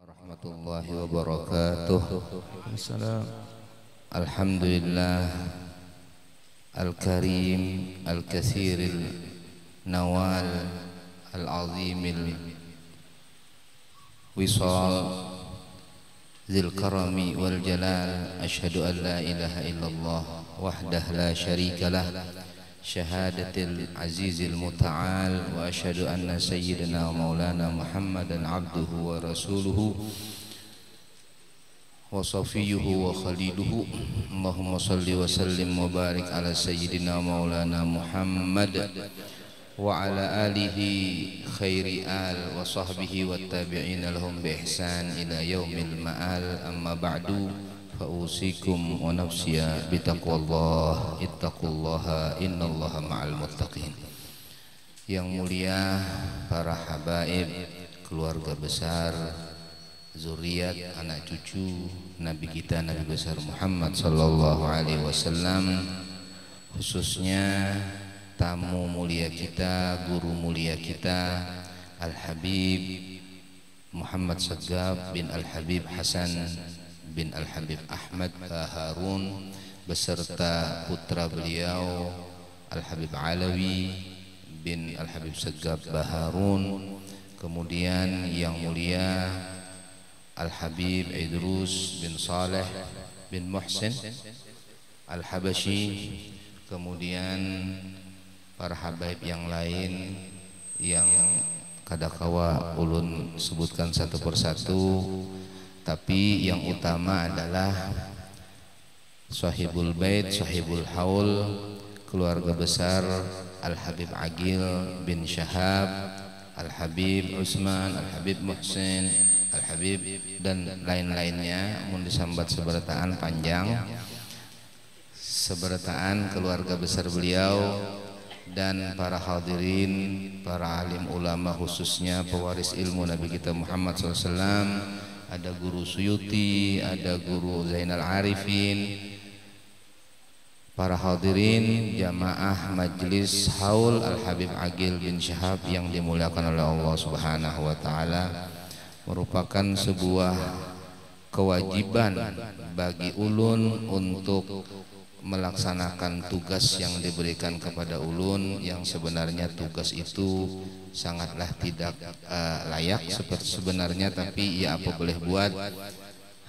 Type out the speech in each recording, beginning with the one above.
warahmatullahi wabarakatuh. Alhamdulillah al-karim al-kathiril nawal al-azimil wisal dzil karami wal jalal. Asyhadu an la ilaha illallah wahdah la syarikalah syahadatil azizil muta'al wa asyhadu anna sayyidina maulana Muhammadan abduhu wa rasuluhu wa safiyuhu wa khaliluhu. Allahumma salli wa sallim wa barik ala sayyidina maulana Muhammad wa ala alihi khairi al wa sahbihi wa tabi'in lahum bi ihsan ila yaumil ma'al. Amma ba'du, fa usikum wa nafsiya bi taqwallah, ittaqullaha innallaha ma'al muttaqin. Yang mulia para habaib, keluarga besar, zuriat, anak cucu Nabi kita Nabi besar Muhammad sallallahu alaihi wasallam, khususnya tamu mulia kita, guru mulia kita Al-Habib Muhammad Sagaf bin Al-Habib Hasan bin Al-Habib Ahmad Harun beserta putra beliau Al-Habib Alawi bin Al-Habib Sagaf Baharun. Kemudian yang mulia Al-Habib Idrus bin Saleh bin Muhsin Al-Habashi. Kemudian para habaib yang lain yang kadakawa ulun sebutkan satu persatu, tapi yang utama adalah Sahibul Bait, Sahibul Haul, keluarga besar Al-Habib Agil bin Syahab, Al-Habib Utsman, Al-Habib Muhsin, Al-Habib dan lain-lainnya. Mun disambat seberataan panjang, seberataan keluarga besar beliau dan para hadirin, para alim ulama, khususnya pewaris ilmu Nabi kita Muhammad SAW. Ada guru Suyuti, ada guru Zainal Arifin, para hadirin jamaah majlis haul Al-Habib Agil bin Syahab yang dimuliakan oleh Allah Subhanahu wa taala. Merupakan sebuah kewajiban bagi ulun untuk melaksanakan tugas yang diberikan kepada ulun, yang sebenarnya tugas itu sangatlah tidak layak seperti sebenarnya, tapi ya apa boleh buat,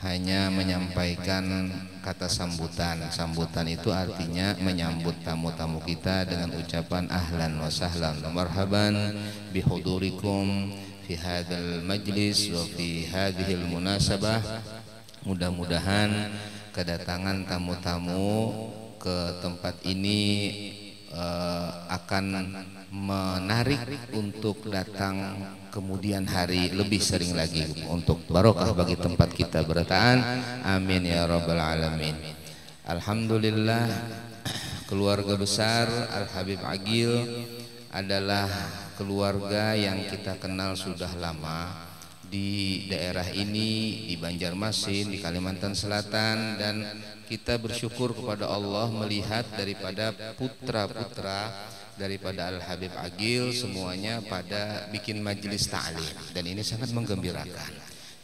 hanya menyampaikan kata sambutan. Sambutan itu artinya menyambut tamu-tamu kita dengan ucapan ahlan wa sahlan wa marhaban bihudurikum fi hadzal majlis wa fi hadhil munasabah. Mudah-mudahan kedatangan tamu-tamu ke tempat ini akan menarik untuk datang kemudian hari lebih sering lagi, untuk barokah bagi tempat kita berataan. Amin ya rabbal alamin. Alhamdulillah, keluarga besar Al-Habib Agil adalah keluarga yang kita kenal sudah lama di daerah ini, di Banjarmasin, di Kalimantan Selatan, dan kita bersyukur kepada Allah melihat daripada putra-putra daripada Al-Habib Agil semuanya pada bikin majelis ta'lim, dan ini sangat menggembirakan.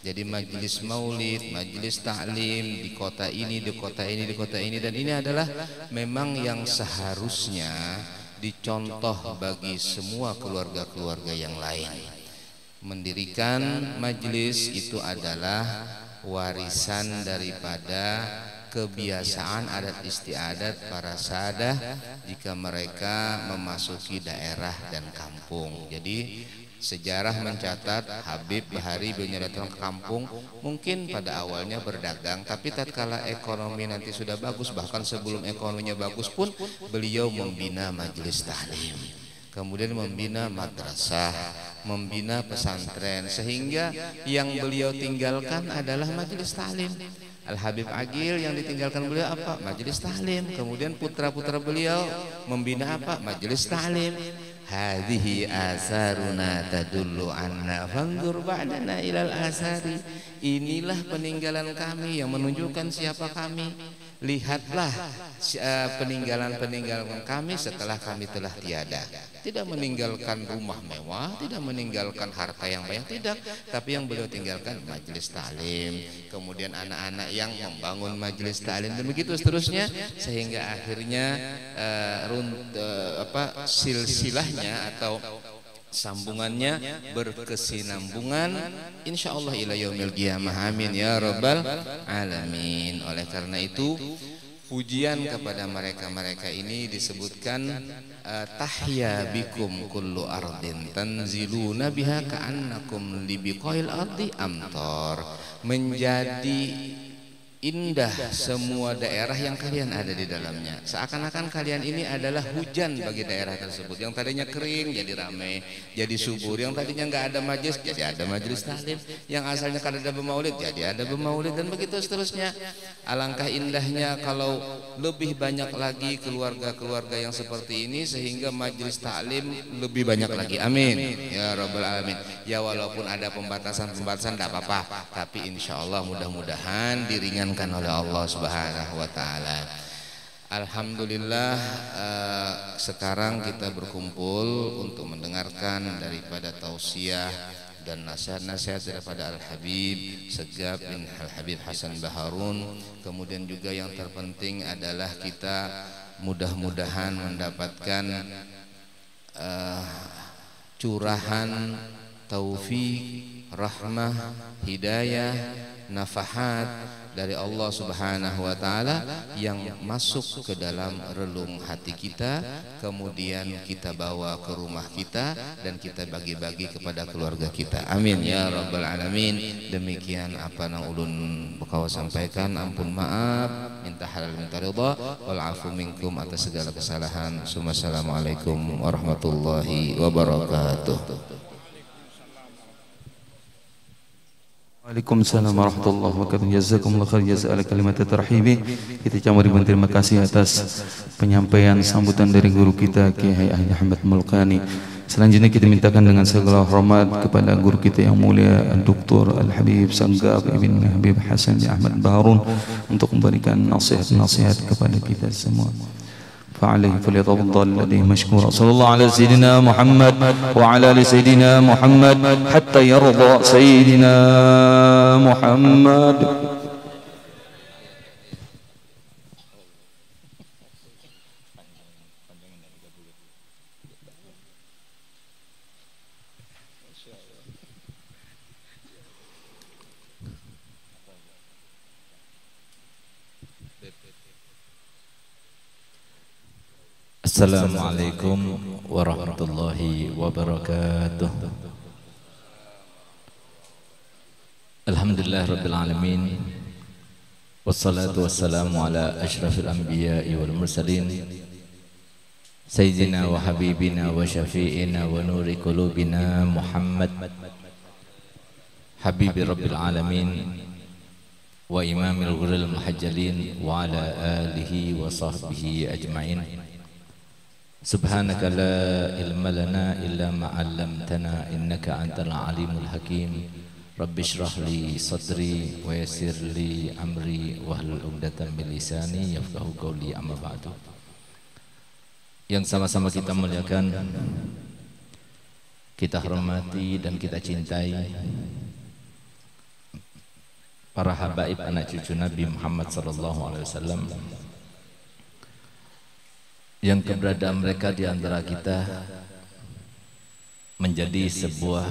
Jadi majelis maulid, majelis ta'lim di kota ini, di kota ini, di kota ini, dan ini adalah memang yang seharusnya dicontoh bagi semua keluarga-keluarga yang lain. Mendirikan majelis itu adalah warisan daripada kebiasaan adat istiadat para sadah jika mereka memasuki daerah dan kampung. Jadi sejarah mencatat Habib Bahari beliau datang ke kampung mungkin pada awalnya berdagang, tapi tatkala ekonomi nanti sudah bagus, bahkan sebelum ekonominya bagus pun beliau membina majelis taklim, kemudian membina madrasah, membina pesantren, sehingga yang beliau tinggalkan adalah majelis taklim. Al Habib Agil yang ditinggalkan beliau apa? Majelis ta'lim. Kemudian putra-putra beliau membina apa? Majelis ta'lim. Hadhihi asaruna tadullu anna fanzur ba'dana ilal asari. Inilah peninggalan kami yang menunjukkan siapa kami. Lihatlah peninggalan-peninggalan kami setelah kami telah tiada. Tidak meninggalkan rumah mewah, tidak meninggalkan harta yang banyak, tidak. Tapi yang beliau tinggalkan majelis ta'lim, kemudian anak-anak yang membangun majelis ta'lim, dan begitu seterusnya, sehingga akhirnya silsilahnya atau sambungannya berkesinambungan insyaallah ila yaumil qiyamah. Amin ya rabbal alamin. Oleh karena itu pujian kepada mereka-mereka ini disebutkan tahya bikum kullu ardin tanziluna biha ka'annakum libiqail ardi amtar. Menjadi indah semua daerah yang kalian ada di dalamnya. Seakan-akan kalian ini adalah hujan bagi daerah tersebut. Yang tadinya kering jadi ramai, jadi subur. Yang tadinya nggak ada majelis jadi ada majelis taklim. Yang asalnya kada ada bermaulid jadi ada bermaulid, dan begitu seterusnya. Alangkah indahnya kalau lebih banyak lagi keluarga-keluarga yang seperti ini, sehingga majelis taklim lebih banyak lagi. Amin ya rabbal alamin. Ya walaupun ada pembatasan-pembatasan tidak apa-apa, tapi insya Allah mudah-mudahan diringankan oleh Allah Subhanahu wa taala. Alhamdulillah, sekarang kita berkumpul untuk mendengarkan daripada tausiah dan nasihat-nasihat daripada Al-Habib Segaf bin Al-Habib Hasan Baharun. Kemudian juga yang terpenting adalah kita mudah-mudahan mendapatkan curahan taufik, rahmah, hidayah, nafahat dari Allah Subhanahu wa taala yang masuk ke dalam relung hati kita, kemudian kita bawa ke rumah kita dan kita bagi-bagi kepada keluarga kita. Amin ya rabbal alamin. Demikian apa yang ulun bakawa sampaikan. Ampun maaf, minta halal minta ridha, wal afu minkum atas segala kesalahan. Assalamualaikum warahmatullahi wabarakatuh. Waalaikumsalam warahmatullahi wabarakatuh. Jazakumullah khair jazaa kalimat tarhibi. Kita ucapkan terima kasih atas penyampaian sambutan dari guru kita Kiai Ahmad Mulkani. Selanjutnya kita mintakan dengan segala hormat kepada guru kita yang mulia Dr. Al-Habib Segaf ibn Habib Hasan bin Ahmad Baharun untuk memberikan nasihat-nasihat kepada kita semua. فعليه فليتفضل الذي مشكورا. صلى الله على سيدنا محمد وعلى ال سيدنا محمد حتى يرضى سيدنا محمد. Assalamualaikum warahmatullahi wabarakatuh. Alhamdulillah rabbil alamin. Wassalatu wassalamu ala asyrafil anbiya'i wal mursalin Sayyidina wa habibina wa syafi'ina wa nuri qulubina Muhammad Habibi rabbil alamin wa imamil ghuril muhajjalin wa ala alihi wa sahbihi ajma'in. Subhanaka la ilma lana illa ma 'allamtana innaka antal alimul hakim. Rabbi shrah li sadri wa yassir li amri wahlul 'uqdatam min lisani yafqahu qawli, amma ba'du. Yang sama-sama kita muliakan, kita hormati dan kita cintai para habaib anak cucu Nabi Muhammad sallallahu alaihi wasallam, yang keberadaan mereka di antara kita menjadi sebuah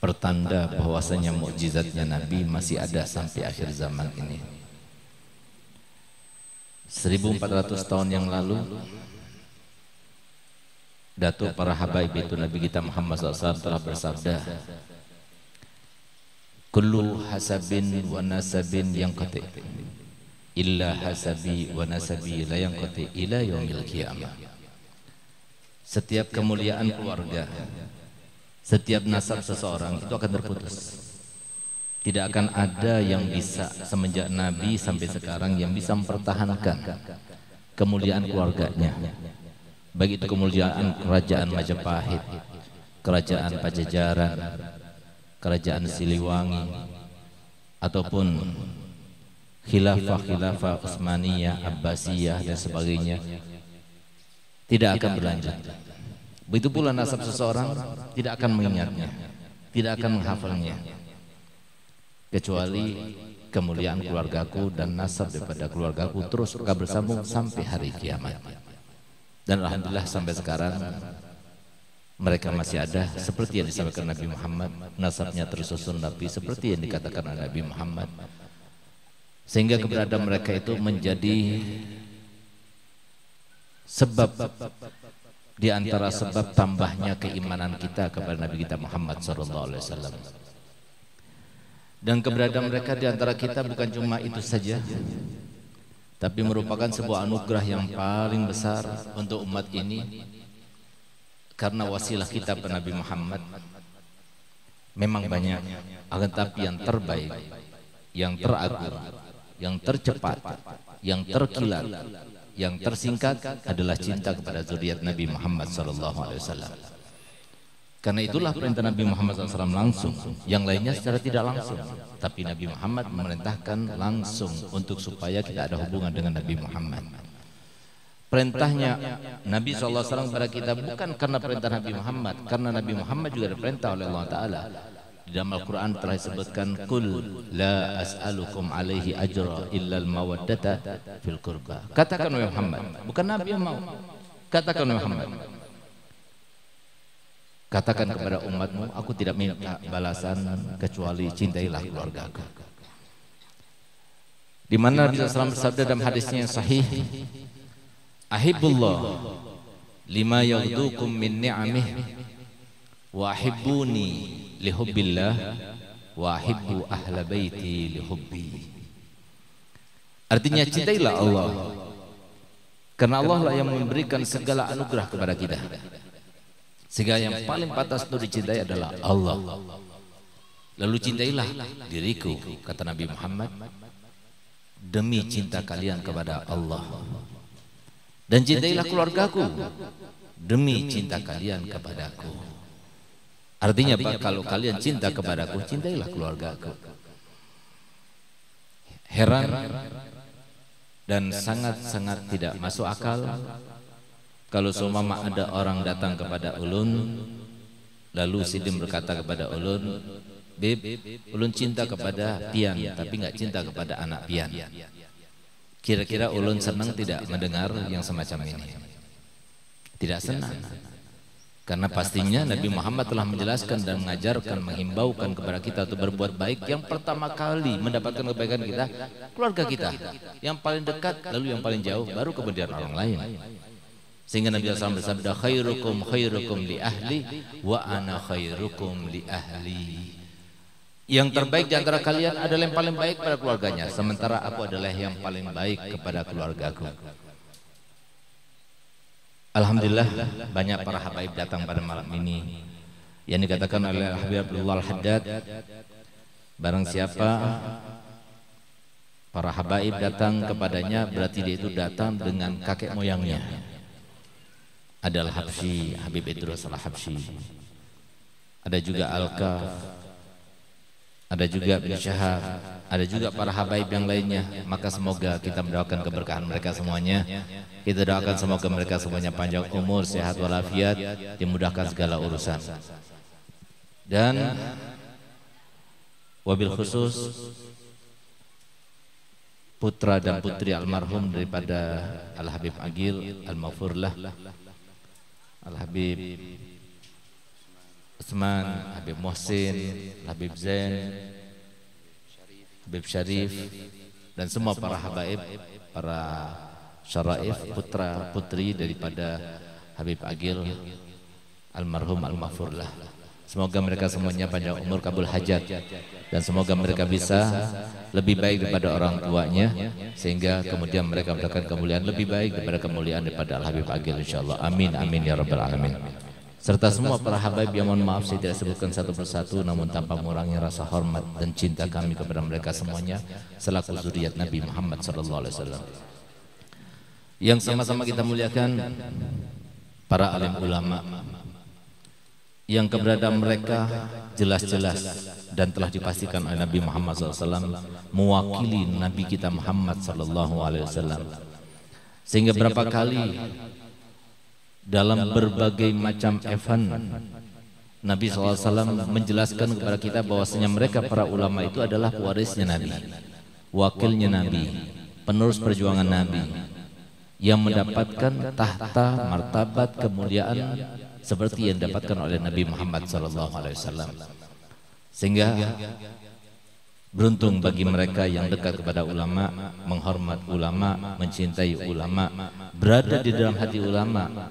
pertanda bahwasanya mukjizatnya Nabi masih ada sampai akhir zaman ini. 1400 tahun yang lalu, Datuk para habaib itu Nabi kita Muhammad SAW telah bersabda, kullu hasabin wa nasabin yang qati illa hasabi wa nasabi la yanqati ila yaumil qiyamah. Setiap kemuliaan keluarga, setiap nasab seseorang itu akan terputus, Tidak akan ada yang bisa semenjak Nabi sampai sekarang yang bisa mempertahankan kemuliaan keluarganya. Baik itu kemuliaan kerajaan Majapahit, kerajaan Pajajaran, kerajaan Siliwangi, ataupun khilafah-khilafah Utsmaniyah, Abbasiyah dan sebagainya, tidak akan berlanjut. Begitu pula nasab seseorang tidak akan mengingatnya, tidak akan menghafalnya, kecuali kemuliaan keluargaku dan nasab daripada keluargaku terus bersambung sampai hari kiamat. Dan alhamdulillah sampai sekarang mereka masih ada seperti yang disampaikan Nabi Muhammad, nasabnya tersusun Nabi seperti yang dikatakan oleh Nabi Muhammad, sehingga keberadaan mereka itu menjadi sebab di antara sebab tambahnya keimanan kita kepada Nabi kita Muhammad SAW. Dan keberadaan mereka di antara kita bukan cuma itu saja, tapi merupakan sebuah anugerah yang paling besar untuk umat ini, karena wasilah kita pada Nabi Muhammad memang banyak, akan tapi yang terbaik, yang teragung, yang tercepat, yang terkilat, yang tersingkat adalah cinta kepada zuriat Nabi Muhammad SAW. Karena itulah perintah Nabi Muhammad SAW langsung, yang lainnya secara tidak langsung, tapi Nabi Muhammad memerintahkan langsung untuk supaya kita ada hubungan dengan Nabi Muhammad. Perintahnya Nabi SAW kepada kita bukan karena perintah Nabi Muhammad, karena Nabi Muhammad juga diperintah oleh Allah Ta'ala. Di dalam Al-Quran telah disebutkan, Qul la as'alukum alaihi ajra illal mawaddata fil qurba. Katakan oleh Muhammad, bukan Nabi yang mau, katakan oleh Muhammad, katakan kepada umatmu, aku tidak minta balasan kecuali cintailah keluargaku. Di mana Nabi SAW bersabda dalam hadisnya yang sahih, Ahibbullah lima yaghdukum min ni'amih wa ahibbuni lihubbillah wa ahibbu ahla baiti lihubbi. Artinya cintailah Allah, karena Allah lah yang memberikan segala anugerah kepada kita, sehingga yang paling pantas untuk dicintai adalah Allah. Lalu cintailah diriku, kata Nabi Muhammad, demi cinta kalian kepada Allah. Dan cintailah keluargaku demi cinta kalian kepadaku. Artinya Pak, kalau kalian cinta kepadaku, cintailah keluargaku. Heran dan sangat-sangat tidak masuk akal kalau seumpama ada orang datang kepada ulun, lalu Sidin berkata kepada ulun, Bib, ulun cinta kepada Pian, tapi nggak cinta kepada anak Pian. Kira-kira ulun senang tidak mendengar yang semacam ini? Tidak senang, karena pastinya Nabi Muhammad telah menjelaskan dan mengajarkan, menghimbaukan kepada kita untuk berbuat baik. Yang pertama kali mendapatkan kebaikan kita, keluarga kita, yang paling dekat, lalu yang paling jauh, baru kemudian orang lain. Sehingga Nabi SAW bersabda, khairukum khairukum li ahli wa ana khairukum li ahli. Yang terbaik di antara kalian adalah yang paling baik pada keluarganya, sementara aku adalah yang paling baik kepada keluargaku. Alhamdulillah banyak para habaib datang pada malam ini. Yang dikatakan oleh Habib Abdullah Al-Haddad, barang siapa para habaib datang kepadanya, berarti dia itu datang dengan kakek moyangnya. Adalah Habsyi, Habib Idrus Al-Habsyi. Ada juga Al-Kaf, ada juga bin Syahab, ada juga para habaib yang lainnya. Maka semoga kita mendoakan keberkahan mereka semuanya. Kita doakan semoga mereka semuanya panjang umur, sehat walafiat, dimudahkan segala urusan. Dan wabil khusus putra dan putri almarhum daripada Al-Habib Agil Al-Maghfurlah, Al-Habib Utsman, Habib Muhsin, Habib Zain, Habib Syarif, dan semua para habaib, para syaraif, putra putri daripada Habib Agil Almarhum Al-Maghfurlah. Semoga mereka semuanya panjang umur, kabul hajat, dan semoga mereka bisa lebih baik daripada orang tuanya, sehingga kemudian mereka mendapatkan kemuliaan lebih baik daripada kemuliaan daripada Al-Habib Agil, insyaallah. Amin amin ya rabbal alamin. serta semua para habaib yang mohon maaf saya tidak sebutkan satu persatu, namun tanpa mengurangi rasa hormat dan cinta kami kepada mereka semuanya selaku zuriat Nabi Muhammad SAW. Yang sama-sama kita muliakan para alim ulama yang keberadaan mereka jelas-jelas dan telah dipastikan oleh Nabi Muhammad SAW mewakili Nabi kita Muhammad SAW. Sehingga berapa kali dalam berbagai macam event Nabi SAW menjelaskan kepada kita bahwasanya mereka para ulama itu adalah warisnya Nabi, wakilnya Nabi, penerus perjuangan Nabi yang mendapatkan tahta martabat kemuliaan seperti yang didapatkan oleh Nabi Muhammad SAW. Sehingga beruntung bagi mereka yang dekat kepada ulama, menghormat ulama, mencintai ulama, berada di dalam hati ulama,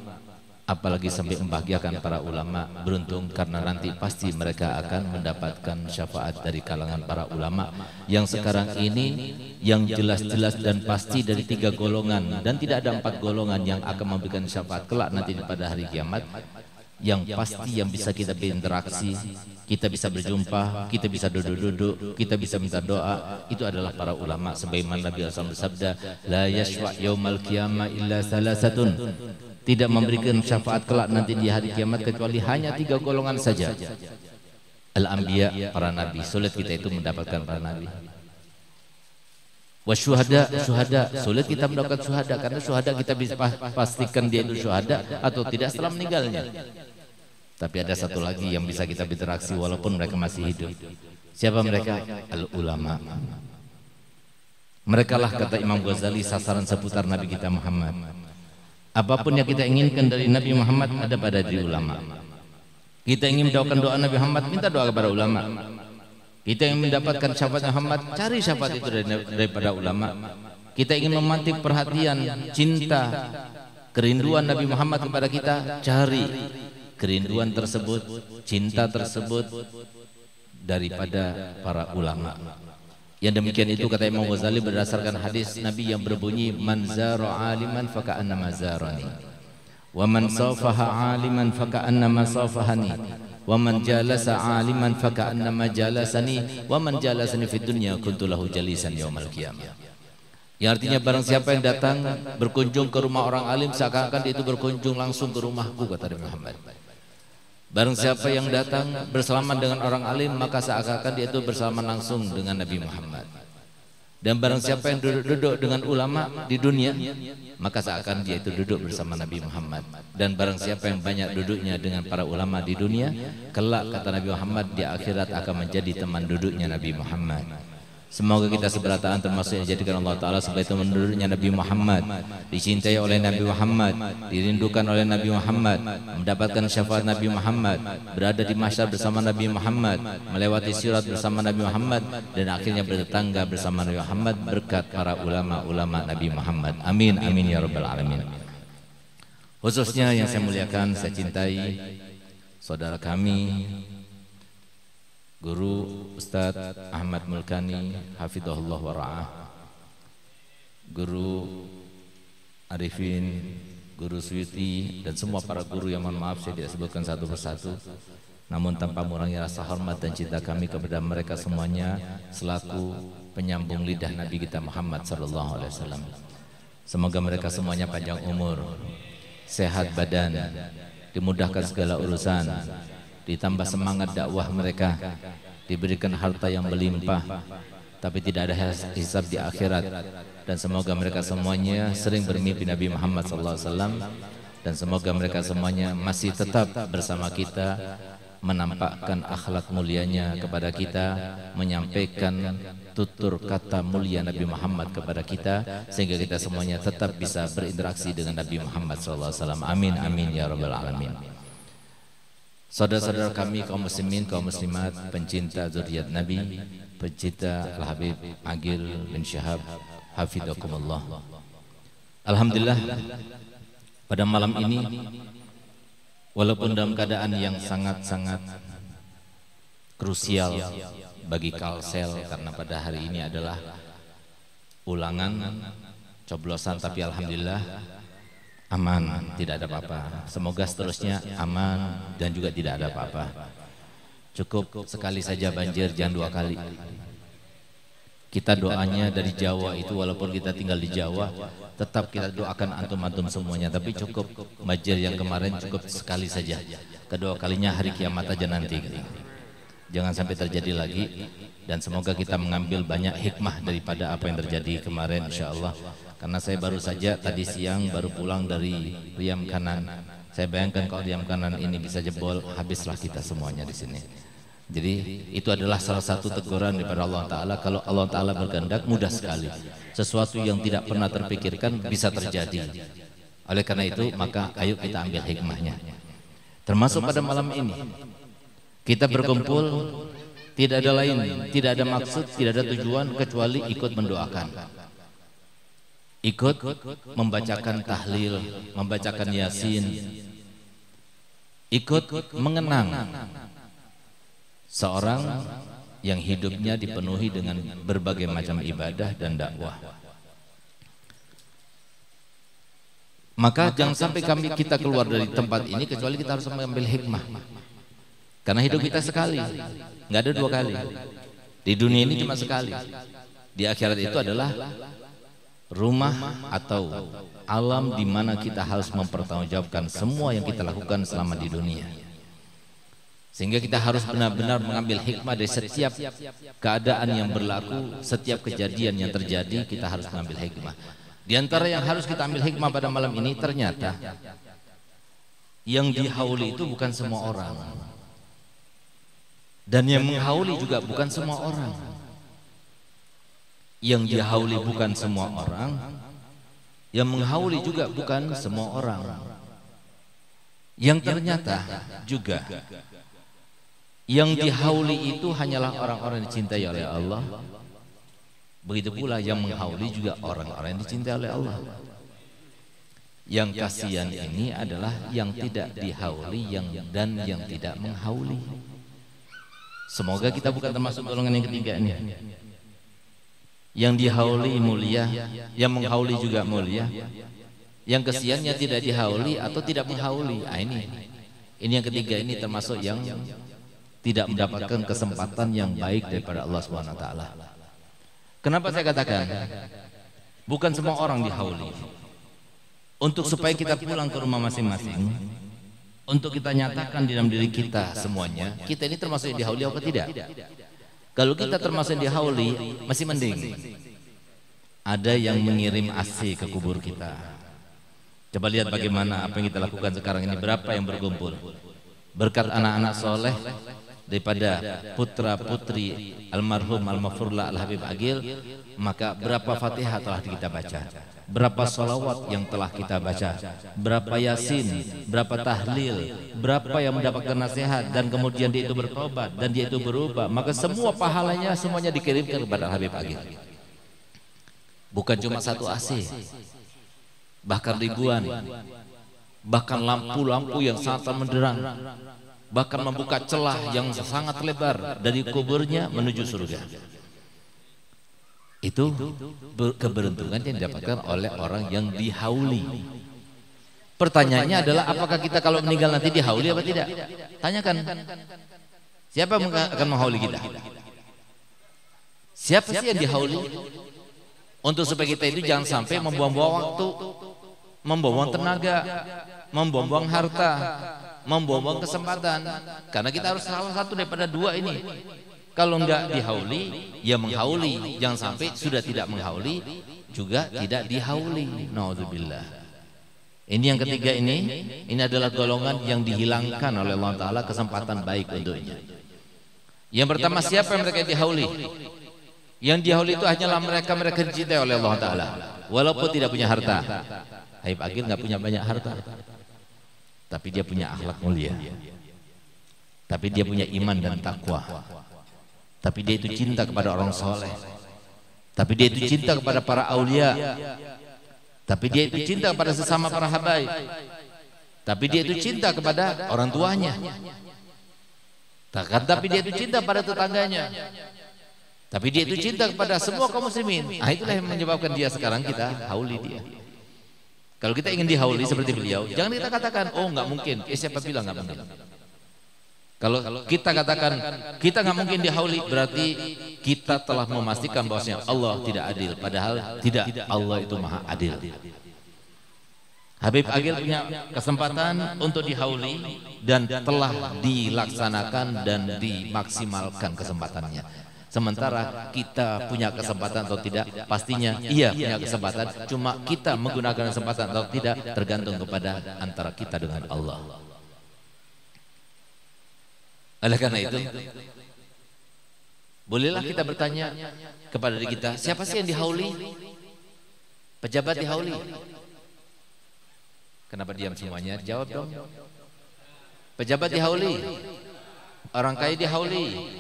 apalagi sampai membahagiakan para ulama. Beruntung karena nanti pasti mereka akan mendapatkan syafaat dari kalangan para ulama yang sekarang ini yang jelas-jelas dan pasti dari 3 golongan, dan tidak ada 4 golongan yang akan memberikan syafaat kelak nanti pada hari kiamat. Yang pasti yang bisa kita berinteraksi, kita bisa berjumpa, kita bisa duduk-duduk, kita bisa minta doa, itu adalah para ulama. Sebagaimana Nabi SAW bersabda, la yashfa' yaumal qiyamah illa salasatun, tidak memberikan syafaat kelak nanti di hari kiamat kecuali hanya 3 golongan saja. Al-anbiya, para nabi, sulit kita itu mendapatkan para nabi. Wasyuhada, syuhada, sulit kita mendapatkan syuhada, karena syuhada kita bisa pastikan dia itu syuhada atau tidak setelah meninggalnya. Tapi ada satu lagi yang bisa kita berinteraksi walaupun mereka masih hidup. Siapa mereka? Al-ulama. Mereka lah, kata Imam Ghazali, sasaran seputar Nabi kita Muhammad. Apapun yang kita inginkan dari Nabi Muhammad ada pada diri ulama. Kita ingin mendoakan doa Nabi Muhammad, minta doa kepada ulama. Kita ingin mendapatkan syafaat Muhammad, cari syafaat itu daripada ulama. Kita ingin memantik perhatian, cinta, kerinduan Nabi Muhammad kepada kita, cari kerinduan tersebut, cinta tersebut daripada para ulama. Yang demikian itu kata Imam Ghazali berdasarkan hadis Nabi yang berbunyi, man zara aliman faka'annama zarani, wa man safaha aliman faka'annama safahani, wa man jalasa aliman faka'annama jalasani, wa man jalasani fid dunya kuntu lahu jalisan yaumal qiyamah. Yang artinya barang siapa yang datang berkunjung ke rumah orang alim, seakan-akan dia itu berkunjung langsung ke rumahku, kata Nabi Muhammad. Barang siapa yang datang bersalaman dengan orang alim, maka seakan-akan dia itu bersalaman langsung dengan Nabi Muhammad. Dan barang siapa yang duduk-duduk dengan ulama di dunia, maka seakan dia itu duduk bersama Nabi Muhammad. Dan barang siapa yang banyak duduknya dengan para ulama di dunia, kelak kata Nabi Muhammad di akhirat akan menjadi teman duduknya Nabi Muhammad. Semoga kita seberataan termasuk yang dijadikan Allah Ta'ala sebagai teman duduknya Nabi Muhammad, dicintai oleh Nabi Muhammad, dirindukan oleh Nabi Muhammad, mendapatkan syafaat Nabi Muhammad, berada di mahsyar bersama Nabi Muhammad, melewati sirat bersama Nabi Muhammad, dan akhirnya bertetangga bersama Nabi Muhammad berkat para ulama-ulama Nabi Muhammad. Amin, amin ya rabbal alamin. Khususnya yang saya muliakan, saya cintai saudara kami Guru Ustadz Ahmad Mulkani hafidhahullah wa ra'ah, Guru Arifin, Guru Suyuti, dan semua para guru yang mohon maaf saya tidak sebutkan satu persatu, namun tanpa mengurangi rasa hormat dan cinta kami kepada mereka semuanya selaku penyambung lidah Nabi kita Muhammad SAW. Semoga mereka semuanya panjang umur, sehat badan, dimudahkan segala urusan, ditambah semangat dakwah mereka, diberikan harta yang berlimpah, tapi tidak ada hisab di akhirat. Dan semoga mereka semuanya sering bermimpi Nabi Muhammad SAW, dan semoga mereka semuanya masih tetap bersama kita, menampakkan akhlak mulianya kepada kita, menyampaikan tutur kata mulia Nabi Muhammad kepada kita, sehingga kita semuanya tetap bisa berinteraksi dengan Nabi Muhammad SAW. Amin, amin ya rabbal alamin. Saudara-saudara kami kaum muslimin, kaum muslimat, pencinta zuriat Nabi, pencinta Al-Habib Aqil bin Syihab hafidhakumullah. Alhamdulillah pada malam ini, walaupun dalam keadaan yang sangat-sangat krusial bagi Kalsel, karena pada hari ini adalah ulangan coblosan, tapi alhamdulillah aman, tidak ada apa-apa. Semoga seterusnya aman dan juga tidak ada apa-apa. Cukup sekali saja banjir, jangan 2 kali. Kita doanya dari Jawa itu, walaupun kita tinggal di Jawa, tetap kita doakan antum-antum semuanya. Tapi cukup banjir yang kemarin, cukup sekali saja. Kedua kalinya hari kiamat aja nanti. Jangan sampai terjadi lagi. Dan semoga kita mengambil banyak hikmah daripada apa yang terjadi kemarin, insyaallah. Karena saya baru saja tadi siang baru pulang dari Riam Kanan. Saya bayangkan kalau Riam Kanan ini bisa jebol, habislah kita semuanya di sini. Jadi itu adalah salah satu teguran daripada Allah Ta'ala. Kalau Allah Ta'ala berkehendak, mudah sekali. Sesuatu yang tidak pernah terpikirkan bisa terjadi. Oleh karena itu, maka ayo kita ambil hikmahnya. Termasuk pada malam ini, kita berkumpul, tidak ada lain, tidak ada maksud, tidak ada tujuan kecuali ikut mendoakan. Ikut membacakan tahlil, membacakan yasin, ikut mengenang seorang yang hidupnya dipenuhi dengan berbagai macam ibadah dan dakwah. Maka jangan sampai kita keluar dari tempat ini kecuali kita harus mengambil hikmah. Karena hidup kita sekali, nggak ada 2 kali. Di dunia ini cuma sekali. Di akhirat itu adalah rumah atau alam di mana kita harus mempertanggungjawabkan semua yang kita lakukan selama di dunia. Sehingga kita harus benar-benar mengambil hikmah dari setiap keadaan yang berlaku, setiap kejadian yang terjadi, kita harus mengambil hikmah. Di antara yang harus kita ambil hikmah pada malam ini, ternyata yang dihauli itu bukan semua orang. Dan yang menghauli juga bukan semua orang. Yang dihauli bukan semua orang, yang menghauli juga bukan semua orang. Yang ternyata juga yang dihauli itu hanyalah orang-orang yang dicintai oleh Allah. Begitu pula yang menghauli juga orang-orang yang dicintai oleh Allah. Yang kasihan ini adalah yang tidak dihauli dan yang tidak menghauli. Semoga kita bukan termasuk golongan yang ketiga ini. Yang dihauli mulia, yang menghauli juga mulia. Yang kasihannya tidak dihauli atau tidak menghauli. Ini yang ketiga, ini termasuk yang tidak mendapatkan kesempatan yang baik daripada Allah Subhanahu wa taala. Kenapa saya katakan bukan semua orang dihauli? Untuk supaya kita pulang ke rumah masing-masing, untuk kita nyatakan di dalam diri kita semuanya, kita ini termasuk yang dihauli atau tidak? Kalau kita termasuk yang dihauli, masih mending. Ada yang mengirim AC ke kubur kita. Coba lihat bagaimana apa yang kita lakukan sekarang ini, berapa yang berkumpul. Berkat anak-anak soleh daripada putra-putri almarhum al-mafurlah al-habib Agil, maka berapa Fatihah telah kita baca, berapa salawat yang telah kita baca, berapa yasin, berapa tahlil, berapa yang mendapatkan nasihat dan kemudian dia itu bertobat dan dia itu berubah, maka semua pahalanya semuanya dikirimkan kepada Habib Agil. Bukan cuma satu AC, bahkan ribuan, bahkan lampu-lampu yang sangat menderang, bahkan membuka celah yang sangat lebar dari kuburnya menuju surga. Itu keberuntungan yang didapatkan oleh orang yang dihauli. Pertanyaannya adalah apakah kita kalau meninggal nanti dihauli apa tidak? Tanyakan. Siapa yang akan menghauli kita? Siapa sih yang dihauli? Untuk supaya kita itu jangan sampai membuang-buang waktu, membuang tenaga, membuang harta, membuang kesempatan. Karena kita harus salah satu daripada 2 ini. Kalau enggak dihauli, ya menghauli. Jangan sampai sudah tidak menghauli, juga tidak dihauli. Nauzubillah. Ini yang ketiga ini adalah golongan yang dihilangkan oleh Allah Ta'ala kesempatan baik untuknya. Yang pertama, siapa yang mereka dihauli? Yang dihauli itu hanyalah mereka dicintai oleh Allah Ta'ala, walaupun tidak punya harta. Habib Agil nggak punya banyak harta, tapi dia punya akhlak mulia, tapi dia punya iman dan takwa, tapi dia itu cinta kepada orang soleh, tapi dia itu cinta kepada para aulia, tapi dia itu cinta kepada sesama para habaib, tapi dia itu cinta kepada orang tuanya, tapi dia itu cinta pada tetangganya, tapi dia itu cinta kepada semua kaum muslimin. Itulah yang menyebabkan dia sekarang kita hauli dia. Kalau kita ingin dihauli seperti beliau, jangan kita katakan, oh nggak mungkin. Siapa bilang nggak mungkin? Kalau kita katakan kita nggak mungkin dihauli, berarti kita telah memastikan bahwasanya Allah tidak adil. Padahal tidak, Allah itu maha adil. Habib Agil punya kesempatan untuk dihauli dan telah dilaksanakan dan dimaksimalkan kesempatannya. Sementara kita punya kesempatan atau tidak, pastinya iya punya kesempatan. Cuma kita menggunakan kesempatan atau tidak tergantung kepada antara kita dengan Allah. Oleh karena itu, bolehlah kita bertanya kepada diri kita, siapa sih yang dihauli? Pejabat dihauli. Kenapa diam semuanya? Jawab dong. Pejabat dihauli, orang kaya dihauli,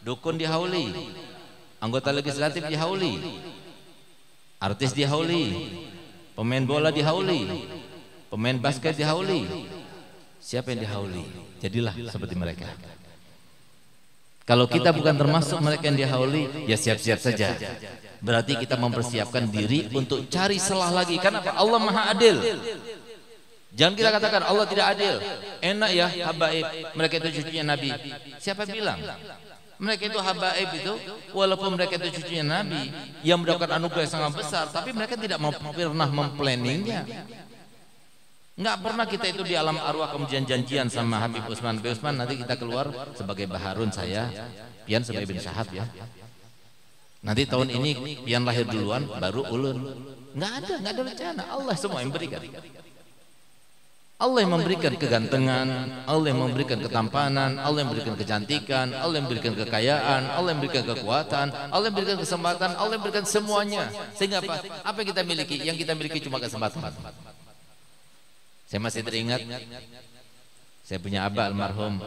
dukun dihauli, anggota legislatif dihauli, artis dihauli, pemain bola dihauli, pemain basket dihauli. Siapa yang dihauli? Jadilah seperti mereka. Kalau kita bukan termasuk mereka yang dihauli, ya siap-siap saja. Berarti kita mempersiapkan diri untuk cari celah lagi. Kenapa? Allah maha adil. Jangan kita katakan Allah tidak adil. Enak ya habaib, mereka itu cucunya Nabi. Siapa bilang? Mereka itu habaib itu, walaupun mereka itu cucunya Nabi yang mendapatkan anugerah yang sangat besar, tapi mereka tidak pernah memplanningnya. Nggak pernah kita itu di alam arwah kemudian janjian sama Habib Utsman. Habib Utsman nanti kita keluar sebagai Baharun, saya Pian sebagai bin Syahab ya. Nanti tahun ini Pian lahir duluan, baru Ulun. Nggak ada rencana. Allah semua yang berikan. Allah yang memberikan kegantengan, Allah yang memberikan ketampanan, Allah yang memberikan kecantikan, Allah yang memberikan kekayaan, Allah yang memberikan kekuatan, Allah yang memberikan kesempatan, Allah yang memberikan semuanya. Sehingga apa? Apa yang kita miliki? Yang kita miliki cuma kesempatan. Saya masih teringat, saya punya abah almarhum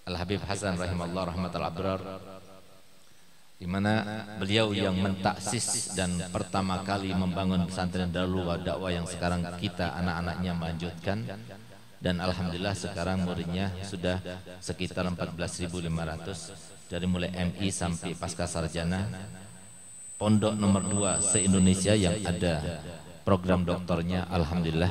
Al-Habib Hasan rahimahullah rahmatul abrar, di mana beliau yang mentaksis dan pertama kali membangun pesantren Darul Dakwah yang sekarang kita anak-anaknya melanjutkan, dan alhamdulillah sekarang muridnya sudah sekitar 14.500 dari mulai MI sampai pasca sarjana. Pondok nomor 2 se-Indonesia yang ada program doktornya, alhamdulillah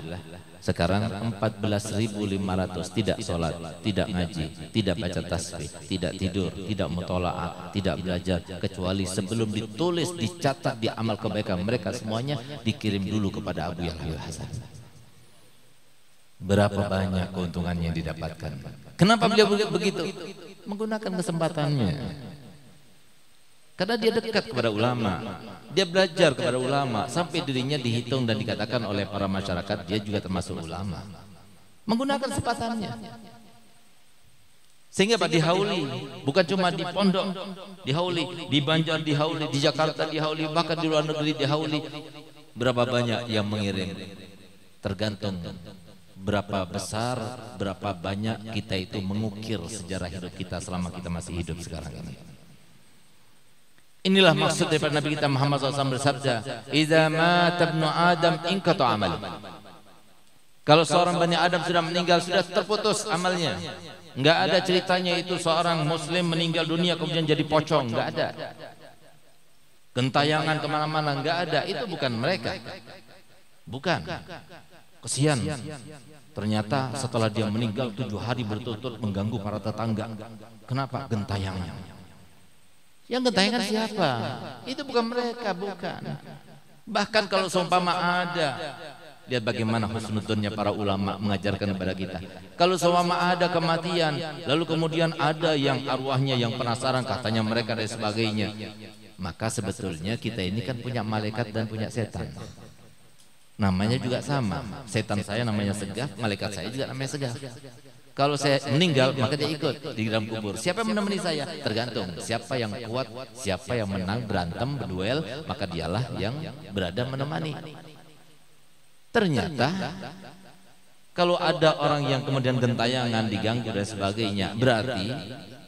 sekarang 14.500 tidak sholat, tidak ngaji, tidak baca tasbih, tidak tidur, tidak mutola'ah, tidak belajar, kecuali sebelum ditulis, dicatat di amal kebaikan mereka semuanya dikirim dulu kepada Abu Yahya Hasan. Berapa banyak keuntungannya yang didapatkan. Kenapa beliau begitu? Menggunakan kesempatannya. Karena dia dekat kepada ulama, dia belajar kepada ulama, sampai dirinya dihitung dan dikatakan oleh para masyarakat dia juga termasuk ulama. Menggunakan kesempatannya. Sehingga Pak dihauli, bukan cuma di pondok dihauli, di Banjar dihauli, di Jakarta dihauli, bahkan di luar negeri dihauli. Berapa banyak yang mengirim? Tergantung berapa besar, berapa banyak kita itu mengukir sejarah hidup kita selama kita masih hidup sekarang ini. Inilah maksud daripada Nabi kita Muhammad SAW bersabda, "Idza mata ibnu Adam inqata amal." Kalau seorang Bani Adam sudah meninggal, sudah terputus amalnya. Enggak ada ceritanya itu seorang muslim meninggal dunia kemudian jadi pocong, enggak ada. Gentayangan kemana-mana, enggak ada. Itu bukan mereka. Bukan. Kesian. Ternyata setelah dia meninggal 7 hari berturut-turut mengganggu para tetangga. Kenapa? Gentayangannya. Yang gentayangan siapa? Itu bukan mereka, bukan. Bahkan kalau seumpama ada, lihat bagaimana husnudzonnya para ulama mengajarkan kepada kita. Kalau seumpama ada kematian, lalu kemudian ada yang arwahnya yang penasaran, katanya mereka dan sebagainya, maka sebetulnya kita ini kan punya malaikat dan punya setan. Namanya juga sama. Setan saya namanya Segaf, malaikat saya juga namanya Segaf. Kalau saya meninggal, maka dia ikut di dalam kubur. Siapa yang menemani saya? Tergantung. Siapa yang kuat, siapa yang menang, berantem, berduel, maka dialah yang berada menemani. Ternyata, kalau ada orang yang kemudian gentayangan, diganggu dan sebagainya, berarti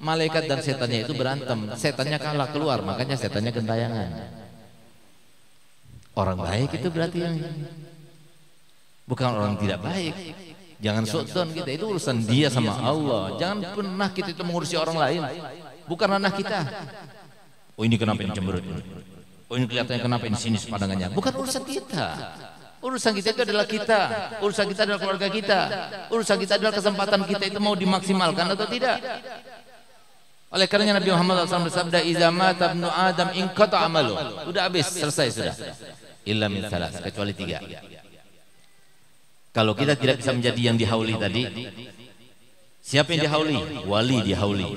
malaikat dan setannya itu berantem. Setannya kalah keluar, makanya setannya gentayangan. Orang baik itu berarti yang bukan orang tidak baik. Jangan suudzon kita, itu urusan dia sama Allah. Jangan pernah kita itu mengurusi orang lain, bukan ranah kita. Oh ini kenapa ini cemberut, oh ini kelihatannya kenapa ini sinis pandangannya, bukan urusan kita. Urusan kita itu adalah kita, urusan kita adalah keluarga kita, urusan kita adalah kesempatan kita itu mau dimaksimalkan atau tidak. Oleh karenanya Nabi Muhammad SAW bersabda, "Idza mata ibnu Adam inqata amalu." Sudah habis, selesai sudah. Illa min salas, kecuali 3. Kalau kita tidak bisa menjadi yang dihauli tadi, siapa yang dihauli? Wali dihauli.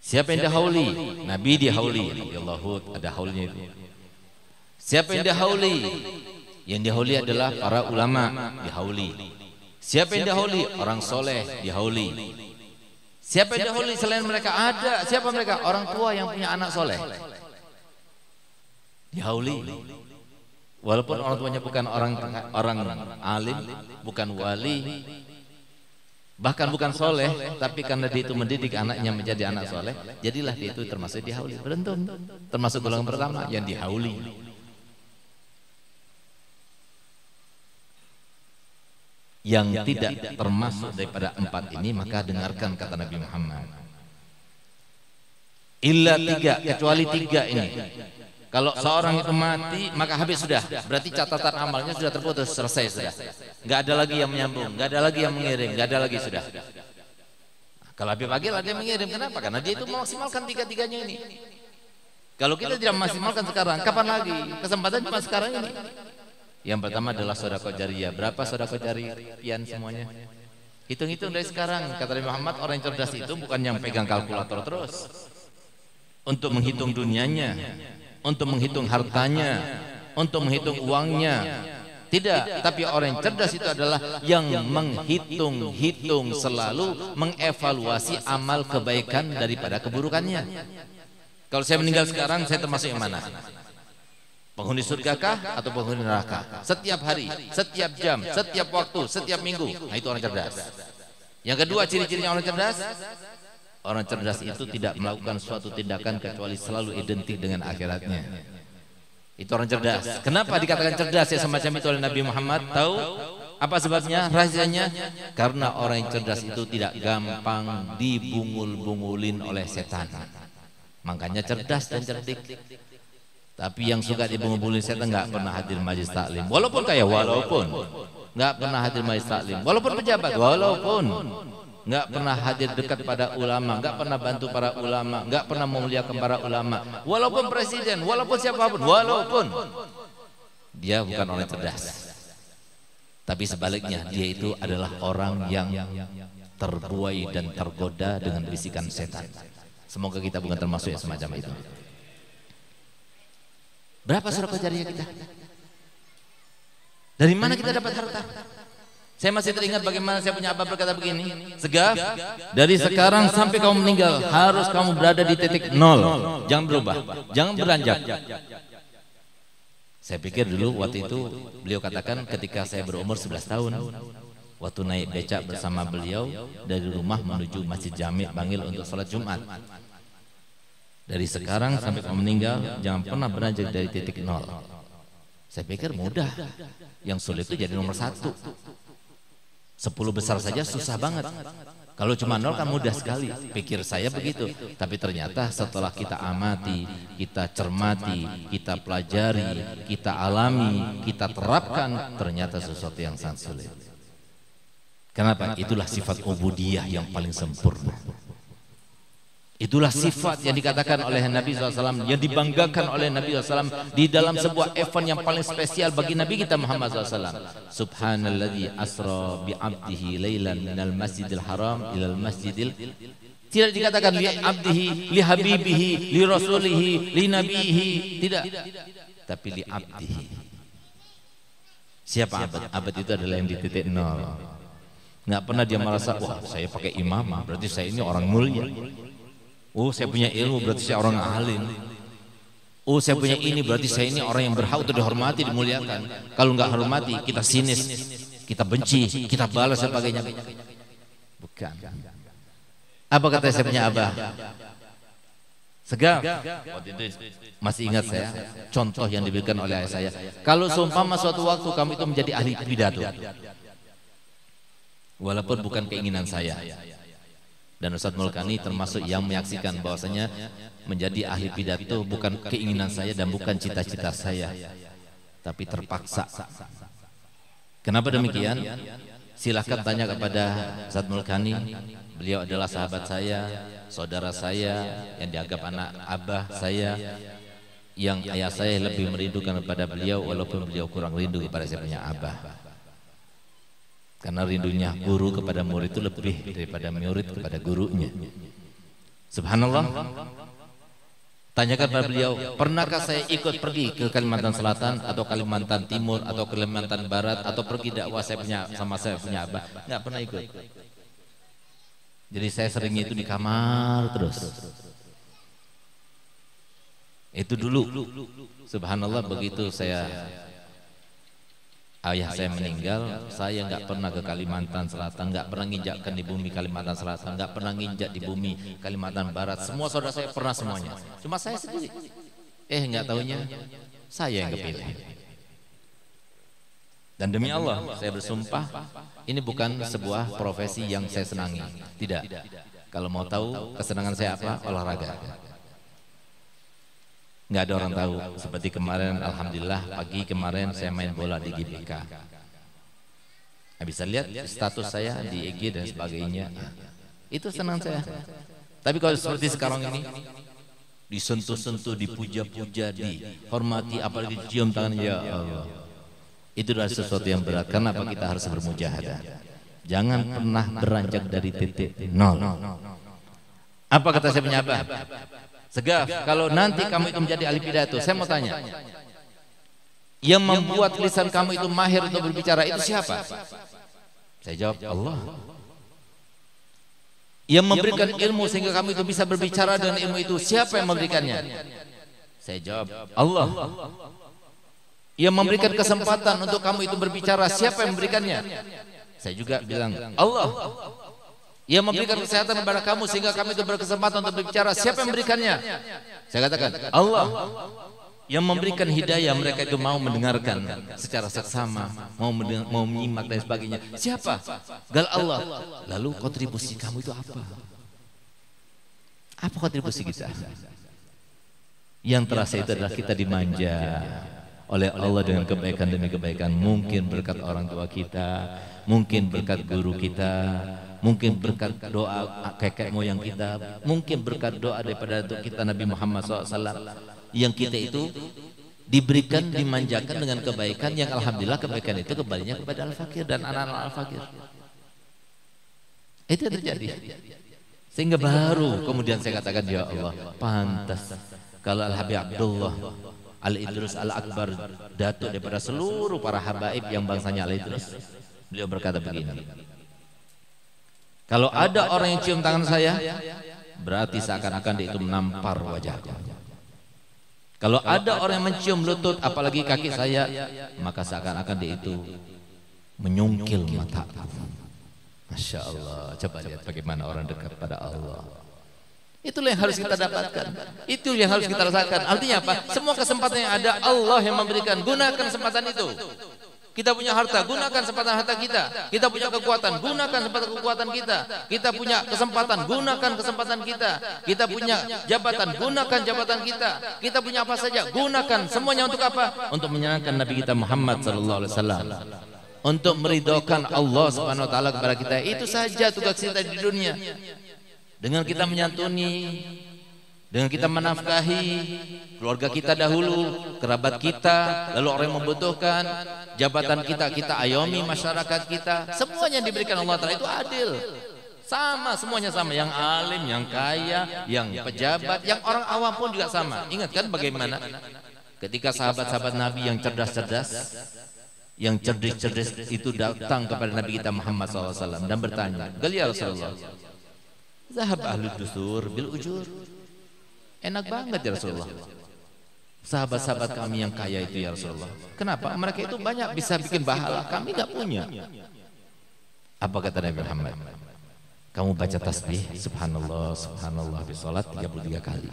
Siapa yang dihauli? Nabi dihauli. Allahu ada haulnya itu. Siapa yang dihauli? Yang dihauli adalah para ulama dihauli. Siapa yang dihauli? Orang soleh dihauli. Siapa yang dihauli selain mereka? Ada. Siapa mereka? Orang tua yang punya anak soleh dihauli. Walaupun orang tuanya bukan orang alim, bukan wali, bahkan bukan soleh, tapi karena dia itu mendidik anaknya menjadi anak soleh, jadilah dia itu termasuk dihauli. Beruntung, termasuk golongan pertama yang dihauli. Yang tidak termasuk daripada 4 ini, maka dengarkan kata Nabi Muhammad. Illa 3, kecuali 3 ini. Kalau seorang itu mati, maka habis sudah. Berarti catatan amalnya sudah terputus, selesai sudah. Nggak ada lagi yang menyambung, nggak ada lagi yang mengirim, nggak ada lagi sudah. Kalau Habib Agil ada yang mengirim, kenapa? Karena dia itu memaksimalkan 3-3-nya ini. Kalau kita tidak memaksimalkan sekarang, kapan lagi? Kesempatan cuma sekarang ini. Yang pertama adalah sedekah jariyah. Berapa sedekah jariyah semuanya? Hitung-hitung dari sekarang. Kata Nabi Muhammad, orang yang cerdas itu bukan yang pegang kalkulator terus untuk menghitung dunianya, untuk menghitung hartanya, untuk menghitung uangnya. Tidak, tapi orang yang cerdas itu adalah yang menghitung-hitung selalu, mengevaluasi amal kebaikan daripada keburukannya. Kalau saya meninggal sekarang, saya termasuk yang mana? Penghuni surgakah atau penghuni neraka? Setiap hari, setiap jam, setiap waktu, setiap minggu. Nah, itu orang cerdas. Yang kedua, ciri-cirinya orang cerdas. Orang cerdas itu tidak melakukan suatu tindakan kecuali selalu identik dengan akhiratnya. Itu orang cerdas. Kenapa dikatakan cerdas ya semacam itu oleh Nabi Muhammad? Tahu apa sebabnya? Rahasianya? Karena orang yang cerdas itu tidak gampang dibungul-bungulin oleh setan. Makanya cerdas dan cerdik. Tapi yang suka dibungul-bungulin setan nggak pernah hadir majelis taklim. Walaupun kaya, walaupun nggak pernah hadir majelis taklim. Walaupun pejabat, walaupun nggak pernah hadir dekat pada ulama, nggak pernah bantu para ulama, nggak pernah memuliakan para ulama. Walaupun presiden, walaupun siapapun, walaupun dia bukan orang cerdas. Tapi sebaliknya dia itu adalah orang yang terbuai dan tergoda dengan bisikan setan. Semoga kita bukan termasuk yang semacam itu. Berapa sedekah jariyah kita? Dari mana kita dapat harta? Saya masih teringat bagaimana saya punya abah berkata begini, Segaf, dari sekarang sampai kamu meninggal harus kamu berada di titik 0. Jangan berubah, jangan beranjak. Saya pikir dulu waktu itu beliau katakan ketika saya berumur 11 tahun, waktu naik becak bersama beliau dari rumah menuju Masjid Jami' Bangil untuk sholat Jumat. Dari sekarang sampai kamu meninggal jangan pernah beranjak dari titik 0. Saya pikir mudah, yang sulit itu jadi nomor 1. 10 besar saja susah banget. Kalau cuma 0 kan mudah sekali. Pikir saya begitu. Tapi ternyata setelah kita amati, kita cermati, kita pelajari, kita alami, kita terapkan, ternyata sesuatu yang sangat sulit. Kenapa? Itulah sifat ubudiyah yang paling sempurna. Itulah sifat yang dikatakan oleh Nabi SAW, yang dibanggakan oleh Nabi SAW di dalam sebuah event yang paling spesial bagi Nabi kita Muhammad SAW. Subhanalladzi asra bi'abdihi laylan minal masjidil haram ilal masjidil. Tidak dikatakan li abdihi, li habibihi, li rasulihi, li nabihi. Tidak. Tapi li abdihi. Siapa abad? Abad itu adalah yang di titik 0. Nggak pernah dia merasa, wah saya pakai imamah, berarti saya ini orang mulia. Oh saya punya ilmu berarti saya orang alim. Oh saya punya ini berarti saya ini orang yang berhak untuk dihormati, dimuliakan. Kalau nggak hormati kita sinis, kita benci, kita balas sebagainya. Bukan. Apa kata saya punya abah? Segaf. Waktu itu masih ingat saya contoh yang diberikan oleh ayah saya. Kalau seumpama suatu waktu kamu itu menjadi ahli pidato, walaupun bukan keinginan saya. Dan Ustadz Mulkani termasuk yang menyaksikan bahwasanya menjadi ahli pidato bukan keinginan saya dan bukan cita-cita saya. tapi terpaksa. Kenapa demikian? Silahkan tanya kepada Ustaz Mulkani. Beliau adalah sahabat saya, saudara saya, yang dianggap anak abah saya, yang ayah saya lebih merindukan kepada beliau walaupun beliau kurang rindu kepada saya punya abah. Karena rindunya guru kepada murid itu lebih daripada murid kepada gurunya. Subhanallah. Tanyakan pada beliau, pernahkah saya ikut pergi ke Kalimantan Selatan atau Kalimantan Timur atau Kalimantan Barat atau pergi dakwah saya punya abah? Nggak pernah ikut. Jadi saya seringnya itu di kamar terus. Itu dulu. Subhanallah, begitu ayah saya meninggal, saya nggak pernah ke Kalimantan Selatan, nggak pernah nginjakkan di bumi Kalimantan Selatan, nggak pernah nginjak di bumi Kalimantan Barat. Semua saudara saya pernah semuanya. Cuma saya sendiri. Nggak taunya saya yang kepilih. Dan demi Allah, saya bersumpah, ini bukan sebuah profesi yang saya senangi. Tidak. Kalau mau tahu kesenangan saya apa? Olahraga. Nggak ada orang tahu. Seperti kemarin, alhamdulillah pagi kemarin saya main bola di GBK. Bisa lihat status saya di IG dan sebagainya. Itu senang saya. Tapi kalau seperti sekarang ini, disentuh-sentuh, dipuja-puja, dihormati, apalagi dicium tangan, ya Allah, itu adalah sesuatu yang berat. Kenapa kita harus bermujahadah? Jangan pernah beranjak dari titik nol. Apa kata saya punya abah? Segaf, kalau nanti kamu itu menjadi ahli pidato, saya mau tanya, yang membuat lisan kamu itu mahir untuk berbicara itu siapa? Saya jawab, Allah. Yang memberikan ilmu sehingga kamu itu bisa berbicara dengan ilmu itu, siapa yang memberikannya? Saya jawab, Allah. Yang memberikan kesempatan untuk kamu itu berbicara, siapa yang memberikannya? Saya juga bilang, Allah. Yang memberikan kesehatan kepada kamu sehingga kamu itu berkesempatan untuk berbicara, siapa yang memberikannya? Saya katakan, Allah. Yang memberikan hidayah, mereka itu mau mendengarkan secara seksama, mau menyimak dan sebagainya. Siapa? Gal Allah. Lalu kontribusi kamu itu apa? Apa kontribusi kita? Yang terasa itu adalah kita dimanja oleh Allah dengan kebaikan demi kebaikan. Mungkin berkat orang tua kita, mungkin berkat guru kita, mungkin berkat doa kakek moyang kita, mungkin berkat doa daripada kita Nabi Muhammad SAW, yang kita itu diberikan, dimanjakan dengan kebaikan yang alhamdulillah kebaikan itu kembalinya kepada al-fakir dan anak-anak al-fakir. Itu yang terjadi. Sehingga baru kemudian saya katakan, ya Allah, pantas kalau Al-Habib Abdullah Al-Idrus Al-Akbar, datuk daripada seluruh para habaib yang bangsanya Al-Idrus, beliau berkata begini, kalau ada orang yang cium tangan saya, berarti seakan-akan dia itu menampar wajahku. Kalau ada orang yang mencium lutut, apalagi kaki saya, maka seakan-akan dia itu menyungkil mata. Masya Allah, coba lihat bagaimana orang dekat pada Allah. Itulah yang harus kita dapatkan. Itu yang harus kita rasakan. Artinya apa? Semua kesempatan yang ada, Allah yang memberikan. Gunakan kesempatan itu. Kita punya harta, gunakan kesempatan harta kita. Kita punya kekuatan, gunakan kesempatan kekuatan kita. Kita punya kesempatan, gunakan kesempatan kita. Kita punya jabatan, gunakan jabatan kita. Kita punya apa saja, gunakan semuanya untuk apa? Untuk menyenangkan Nabi kita Muhammad SAW. Untuk meridhokan Allah Subhanahu wa taala kepada kita. Itu saja tugas kita di dunia. Dengan kita menyantuni, dengan kita menafkahi keluarga kita dahulu, kerabat kita, lalu orang yang membutuhkan, jabatan kita, kita ayomi masyarakat kita, semuanya diberikan Allah Ta'ala itu adil. Sama, semuanya sama, yang alim, yang kaya, yang pejabat, yang orang awam pun juga sama. Ingat kan bagaimana ketika sahabat-sahabat Nabi yang cerdas-cerdas, yang cerdas-cerdas itu datang kepada Nabi kita Muhammad SAW dan bertanya, "Ya Rasulullah, zahab ahlu dusur bil ujur." Enak banget ya Rasulullah, sahabat-sahabat kami yang kaya itu ya Rasulullah, kenapa? Mereka itu banyak bisa bikin pahala, kami gak punya. Apa kata Nabi Muhammad? Kamu baca tasbih subhanallah subhanallah di salat 33 kali.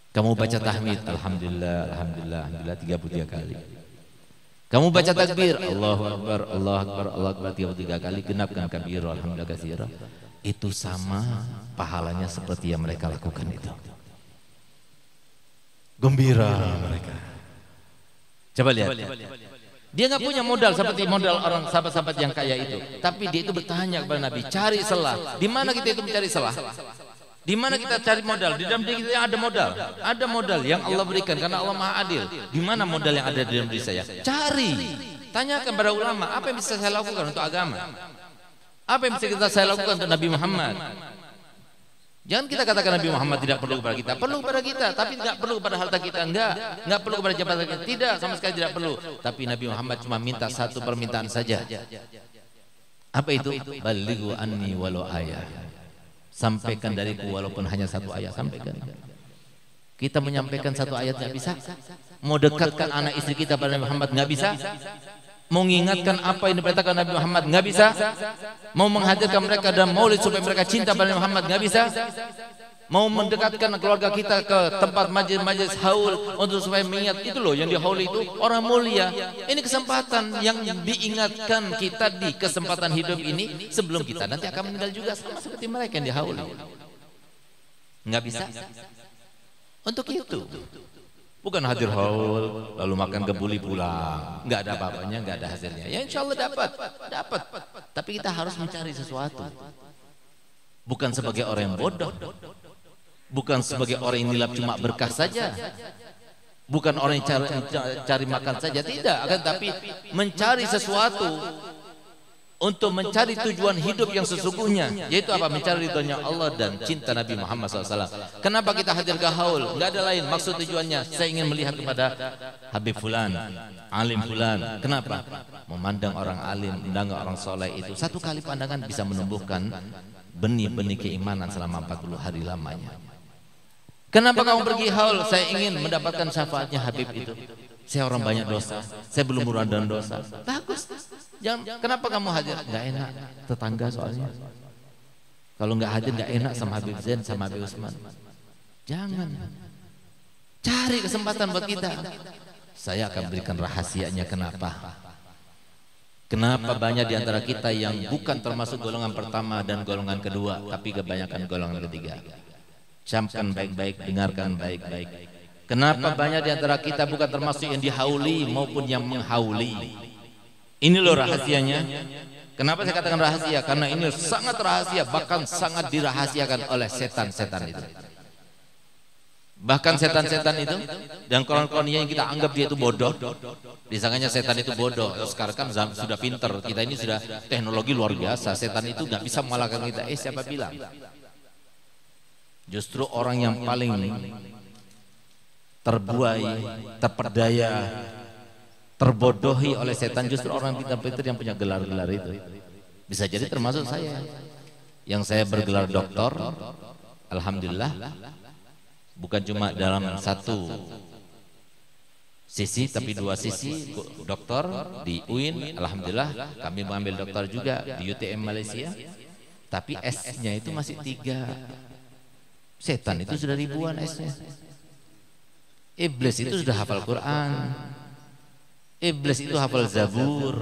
Kamu baca tahmid alhamdulillah alhamdulillah alhamdulillah 33 kali. Kamu baca takbir Allahu akbar Allahu akbar Allahu akbar 33 kali, genapkan kabir alhamdulillah katsira. Itu sama pahalanya seperti yang mereka lakukan itu. Gembira mereka. Coba lihat. Dia nggak punya modal seperti modal orang sahabat-sahabat yang kaya itu. Tapi dia itu bertanya kepada Nabi, cari celah. Di mana kita itu mencari celah? Di mana kita cari modal? Di dalam diri kita ada modal. Ada modal yang Allah berikan karena Allah Maha Adil. Di mana modal yang ada di dalam diri saya? Cari. Tanyakan pada ulama, apa yang bisa saya lakukan untuk agama? Apa yang bisa saya lakukan untuk Nabi Muhammad? Jangan kita katakan Nabi Muhammad tidak perlu kepada kita. Perlu kepada kita, tapi tidak perlu kepada harta kita. Enggak perlu kepada jabatan kita. Tidak, sama sekali tidak perlu. Tapi Nabi Muhammad cuma minta satu permintaan saja. Apa itu? Balighu anni walau ayat. Sampaikan dariku walaupun hanya satu ayat. Sampaikan. Kita menyampaikan satu ayat nggak bisa. Mau dekatkan anak istri kita pada Nabi Muhammad nggak bisa. Mau mengingatkan apa yang diperintahkan Nabi Muhammad nggak bisa. Mau menghadirkan mereka dan maulid supaya mereka cinta pada Nabi Muhammad nggak bisa. Mau mendekatkan keluarga kita ke tempat majelis haul untuk supaya mengingat itu loh yang di haul itu orang mulia. Ini kesempatan yang diingatkan kita di kesempatan hidup ini sebelum kita nanti akan meninggal juga sama seperti mereka yang di haul. Nggak bisa. Untuk itu. Bukan hadir haul lalu makan kebuli pulang, nggak ada apa-apanya, nggak ada hasilnya. Ya insya Allah dapat. Tapi kita harus mencari sesuatu. Bukan sebagai orang yang bodoh, bukan sebagai orang yang nilap cuma berkah saja, bukan orang yang cari makan saja, tidak. Akan tapi mencari sesuatu untuk mencari tujuan hidup yang sesungguhnya, yaitu apa? Mencari ridhonya Allah dan cinta Nabi Muhammad SAW. Kenapa kita hadir ke haul? Nggak ada lain maksud tujuannya. Saya ingin melihat kepada Habib Fulan, alim Fulan. Kenapa? Memandang orang alim, memandang orang soleh itu satu kali pandangan bisa menumbuhkan benih-benih keimanan selama 40 hari lamanya. Kenapa kamu pergi haul? Saya ingin mendapatkan syafaatnya Habib itu. Saya orang banyak dosa, saya belum murah dan dosa. Bagus. Jangan, kenapa kamu hadir? Nggak enak, tetangga soalnya. Kalau nggak hadir nggak enak sama Habib Zain, sama Habib Usman. Jangan. Cari kesempatan buat kita. Saya akan berikan rahasianya kenapa. Kenapa banyak di antara kita yang bukan termasuk golongan pertama dan golongan kedua, tapi kebanyakan golongan ketiga. Camkan baik-baik, dengarkan baik-baik. Kenapa banyak di antara kita bukan termasuk yang dihauli maupun yang menghauli. Ini loh rahasianya. Kenapa saya katakan rahasia? Karena ini sangat rahasia, bahkan sangat dirahasiakan oleh setan-setan itu. Bahkan setan-setan itu dan kawan-kawannya yang kita anggap dia itu bodoh, disangkanya setan itu bodoh. Sekarang kan sudah pinter, kita ini sudah teknologi luar biasa. Setan itu nggak bisa mengalahkan kita. Siapa bilang? Justru orang yang paling terbuai, terperdaya, terbodohi oleh setan justru orang pintar-pintar yang punya gelar-gelar itu. Bisa jadi termasuk saya. Yang saya bergelar doktor, alhamdulillah, bukan cuma dalam satu sisi tapi dua sisi. Doktor di UIN, alhamdulillah kami mengambil doktor juga di UTM Malaysia. Tapi S-nya itu masih 3. Setan itu sudah ribuan S-nya. Iblis itu sudah hafal Quran. Iblis itu hafal Zabur.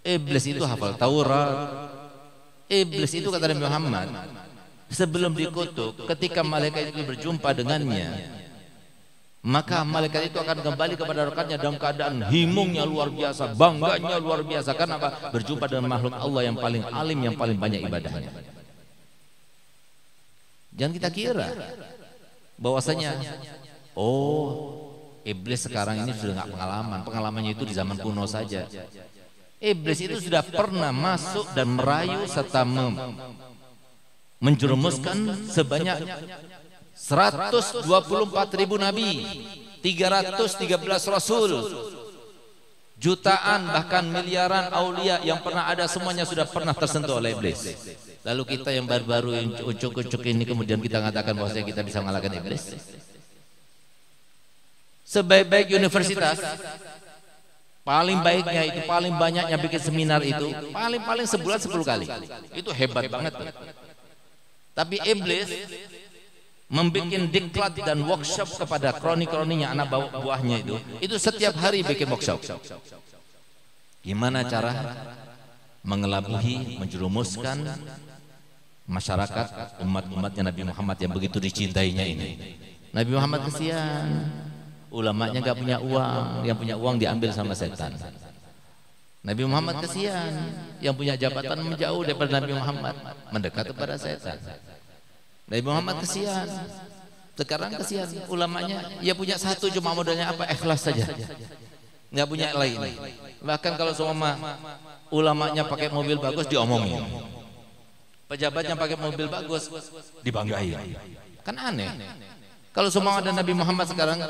Iblis itu hafal Taurat. Iblis itu kata Nabi Muhammad, sebelum dikutuk, ketika malaikat itu berjumpa dengannya, maka malaikat itu akan kembali kepada rekannya dalam keadaan himungnya luar biasa, bangganya luar biasa. Kenapa? Berjumpa dengan makhluk Allah yang paling alim, yang paling banyak ibadahnya. Jangan kita kira bahwasanya Iblis sekarang ini sudah nggak pengalaman. Pengalamannya itu di zaman kuno saja. Iblis itu sudah pernah masuk dan merayu serta menjerumuskan sebanyak 124.000 nabi, 313 rasul, jutaan bahkan miliaran aulia yang pernah ada, semuanya sudah pernah tersentuh oleh iblis. Lalu kita yang baru-baru yang ucuk-ucuk ini kemudian kita mengatakan bahwa kita bisa mengalahkan iblis. Sebaik-baik universitas, paling baiknya itu, paling banyaknya bikin seminar itu, paling sebulan 10 kali. Itu hebat banget. Tapi iblis membuat diklat dan workshop kepada kroni-kroninya, anak buahnya itu setiap hari bikin workshop. Gimana cara mengelabuhi, menjerumuskan masyarakat, umat-umatnya Nabi Muhammad yang begitu dicintainya ini. Nabi Muhammad kesian. Ulamanya nggak punya uang, yang punya uang diambil sama setan. Nabi Muhammad kasihan, yang punya jabatan menjauh daripada Nabi Muhammad, mendekat kepada setan. Nabi Muhammad kasihan. Sekarang kasihan ulamanya, ya punya satu cuma modalnya apa? Ikhlas saja, nggak punya lain. Bahkan kalau semua ulamanya pakai mobil bagus diomongin, pejabatnya pakai mobil bagus dibanggain, kan aneh. Kalau semua ada Nabi Muhammad sekarang,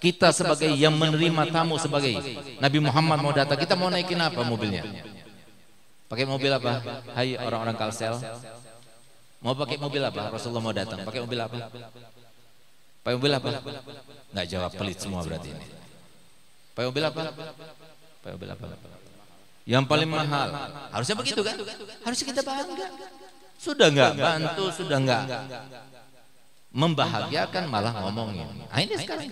kita sebagai yang menerima tamu sebagai Nabi Muhammad mau datang, kita mau naikin apa mobilnya? Pakai mobil apa? Hai orang-orang Kalsel, mau pakai mobil apa? Rasulullah mau datang, pakai mobil apa? Pakai mobil apa? Nggak jawab, pelit semua berarti ini. Pakai mobil apa? Pakai mobil apa? Yang paling mahal. Harusnya begitu kan? Harusnya kita bangga. Sudah nggak bantu, sudah nggak membahagiakan, malah ngomongin. Nah, ini sekarang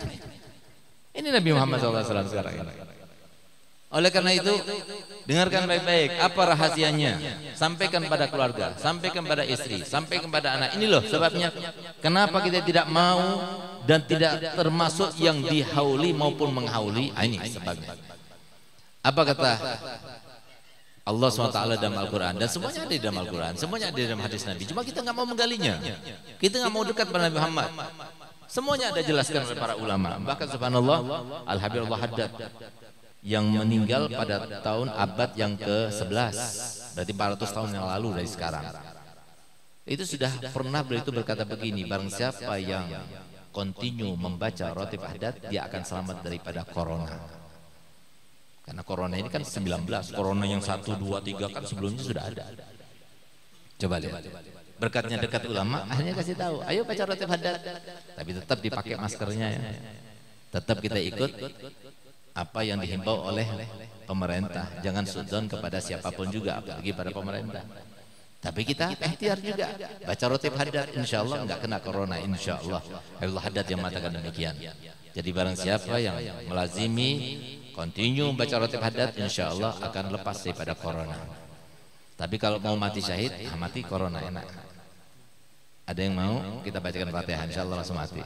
ini Nabi Muhammad SAW sekarang ini. Oleh karena itu, dengarkan baik-baik apa rahasianya. Sampaikan pada keluarga, sampaikan pada istri, sampaikan pada anak. Ini loh sebabnya kenapa kita tidak mau dan tidak termasuk yang dihauli maupun menghauli. Ini sebabnya. Apa kata Allah SWT dalam Al-Quran? Dan semuanya ada di dalam Al-Quran, semuanya ada di dalam hadis Nabi. Cuma kita nggak mau menggalinya, kita nggak mau dekat pada Nabi Muhammad. Semuanya ada jelaskan oleh para ulama. Bahkan subhanallah, Al-Habib Allah Haddad yang meninggal pada tahun abad yang ke-11, berarti 400 tahun yang lalu dari sekarang, itu sudah pernah beliau itu berkata begini, barang siapa yang continue membaca Ratib Haddad, dia akan selamat daripada corona. Karena corona ini kan 19, corona yang 1, 2, 3 kan sebelumnya sudah ada. Coba lihat, berkatnya dekat ulama, akhirnya kasih tahu, ayo baca Ratib Haddad, tapi tetap dipakai maskernya ya. Tetap kita ikut apa yang dihimbau oleh pemerintah. Jangan sudzon kepada siapapun juga, apalagi pada pemerintah. Tapi kita ikhtiar juga baca Ratib Haddad, insya Allah nggak kena corona, insya Allah. Allah Haddad yang mengatakan demikian. Jadi barang siapa yang melazimi continue baca Ratib Haddad, insya Allah akan lepas daripada corona. Tapi kalau mau mati syahid, mati corona enak. Ada yang mau kita bacakan Fatihah, insya Allah langsung mati.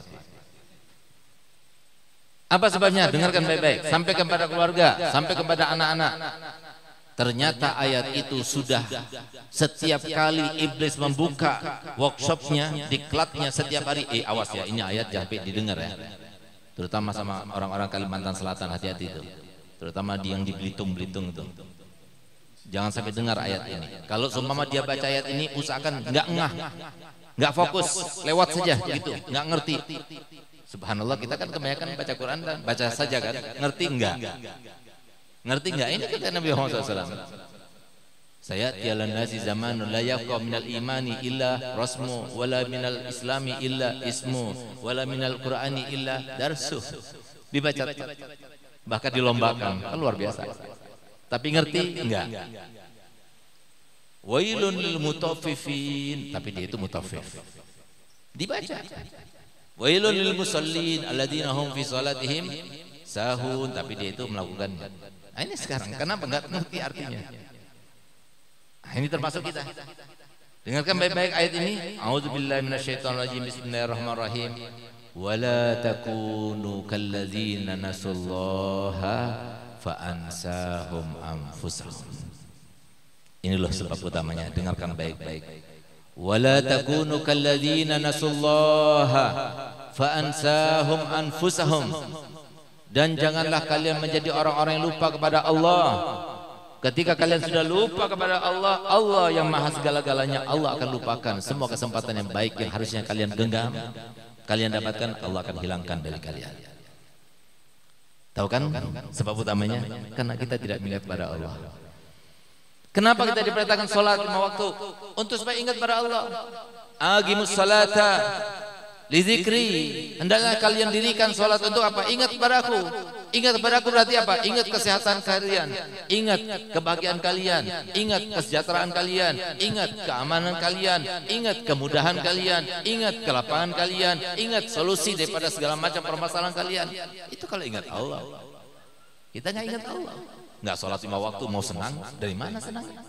Apa sebabnya? Dengarkan baik-baik. Sampai kepada keluarga, sampai kepada anak-anak. Ternyata ayat itu sudah setiap kali iblis membuka workshopnya, diklatnya setiap hari. Awas ya, ini ayat jangan sampai didengar ya. Terutama sama orang-orang Kalimantan Selatan, hati-hati itu. Terutama yang di Belitung-Belitung itu. Jangan sampai dengar ayat ini. Kalau seumpama dia baca ayat ini, usahakan nggak ngah, nggak fokus, lewat saja gitu, nggak ngerti. Subhanallah, kita kan kebanyakan baca Quran dan baca saja kan, ngerti enggak? Ngerti enggak? Ini kata Nabi Muhammad SAW. Saya tialan nasi zamanun la yaqqa minal imani illa rasmu, wala minal islami illa ismu, wala minal qur'ani illa darsu. Dibaca, bahkan dilombakan, kan luar biasa. Tapi ngerti enggak? Wailun lil mutaffifin, tapi dia itu mutaffif. Dibaca. Wailul lil musallin alladzina hum fi salatihim sahun, tapi dia itu melakukannya. Nah, ini sekarang kenapa enggak ngerti artinya? Nah, ini termasuk kita. Dengarkan baik-baik ayat ini. A'udzubillahi minasyaitonir rajim. Bismillahirrahmanirrahim. Wala takunu kalladzina nasullaha fa ansahum anfusahum. Ini loh sebab utamanya. Dengarkan baik-baik. Wala takunu kalladzina nasullaha fa ansahum anfusahum. Dan janganlah kalian menjadi orang-orang yang lupa kepada Allah. Ketika kalian sudah lupa kepada Allah, Allah yang maha segala-galanya, Allah akan lupakan semua kesempatan yang baik yang harusnya kalian genggam, kalian dapatkan, Allah akan hilangkan dari kalian. Tahu kan sebab utamanya? Karena kita tidak ingat pada Allah. Kenapa kita diperintahkan sholat 5 waktu? Untuk supaya ingat pada Allah. Aqimus salata li dzikri. Hendaklah kalian dirikan sholat untuk apa? Ingat padaku. Ingat padaku berarti apa? Ingat kesehatan kalian, ingat kebahagiaan kalian, ingat kesejahteraan kalian, ingat keamanan kalian, ingat kemudahan kalian, ingat kelapangan kalian, ingat solusi daripada segala macam permasalahan kalian. Itu kalau ingat Allah. Kita nggak ingat Allah. Nggak sholat 5 waktu mau senang, dari mana senangnya?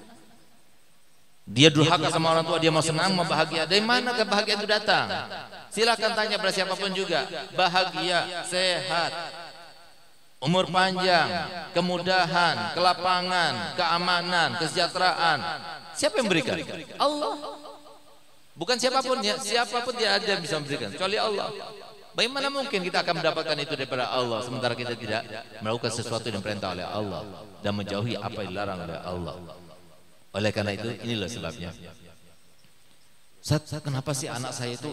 Dia durhaka sama orang tua, dia mau senang, mau bahagia. Dari mana kebahagiaan itu datang? Silakan tanya pada siapapun juga. Bahagia, sehat, umur panjang, kemudahan, kelapangan, keamanan, kesejahteraan. Siapa yang memberikan? Allah. Bukan siapapun ya, siapapun tidak ada yang bisa memberikan kecuali Allah. Bagaimana mungkin kita akan mendapatkan itu daripada Allah sementara kita tidak melakukan sesuatu yang diperintah oleh Allah dan menjauhi apa yang dilarang oleh Allah. Oleh karena itu inilah sebabnya. Kenapa sih anak saya itu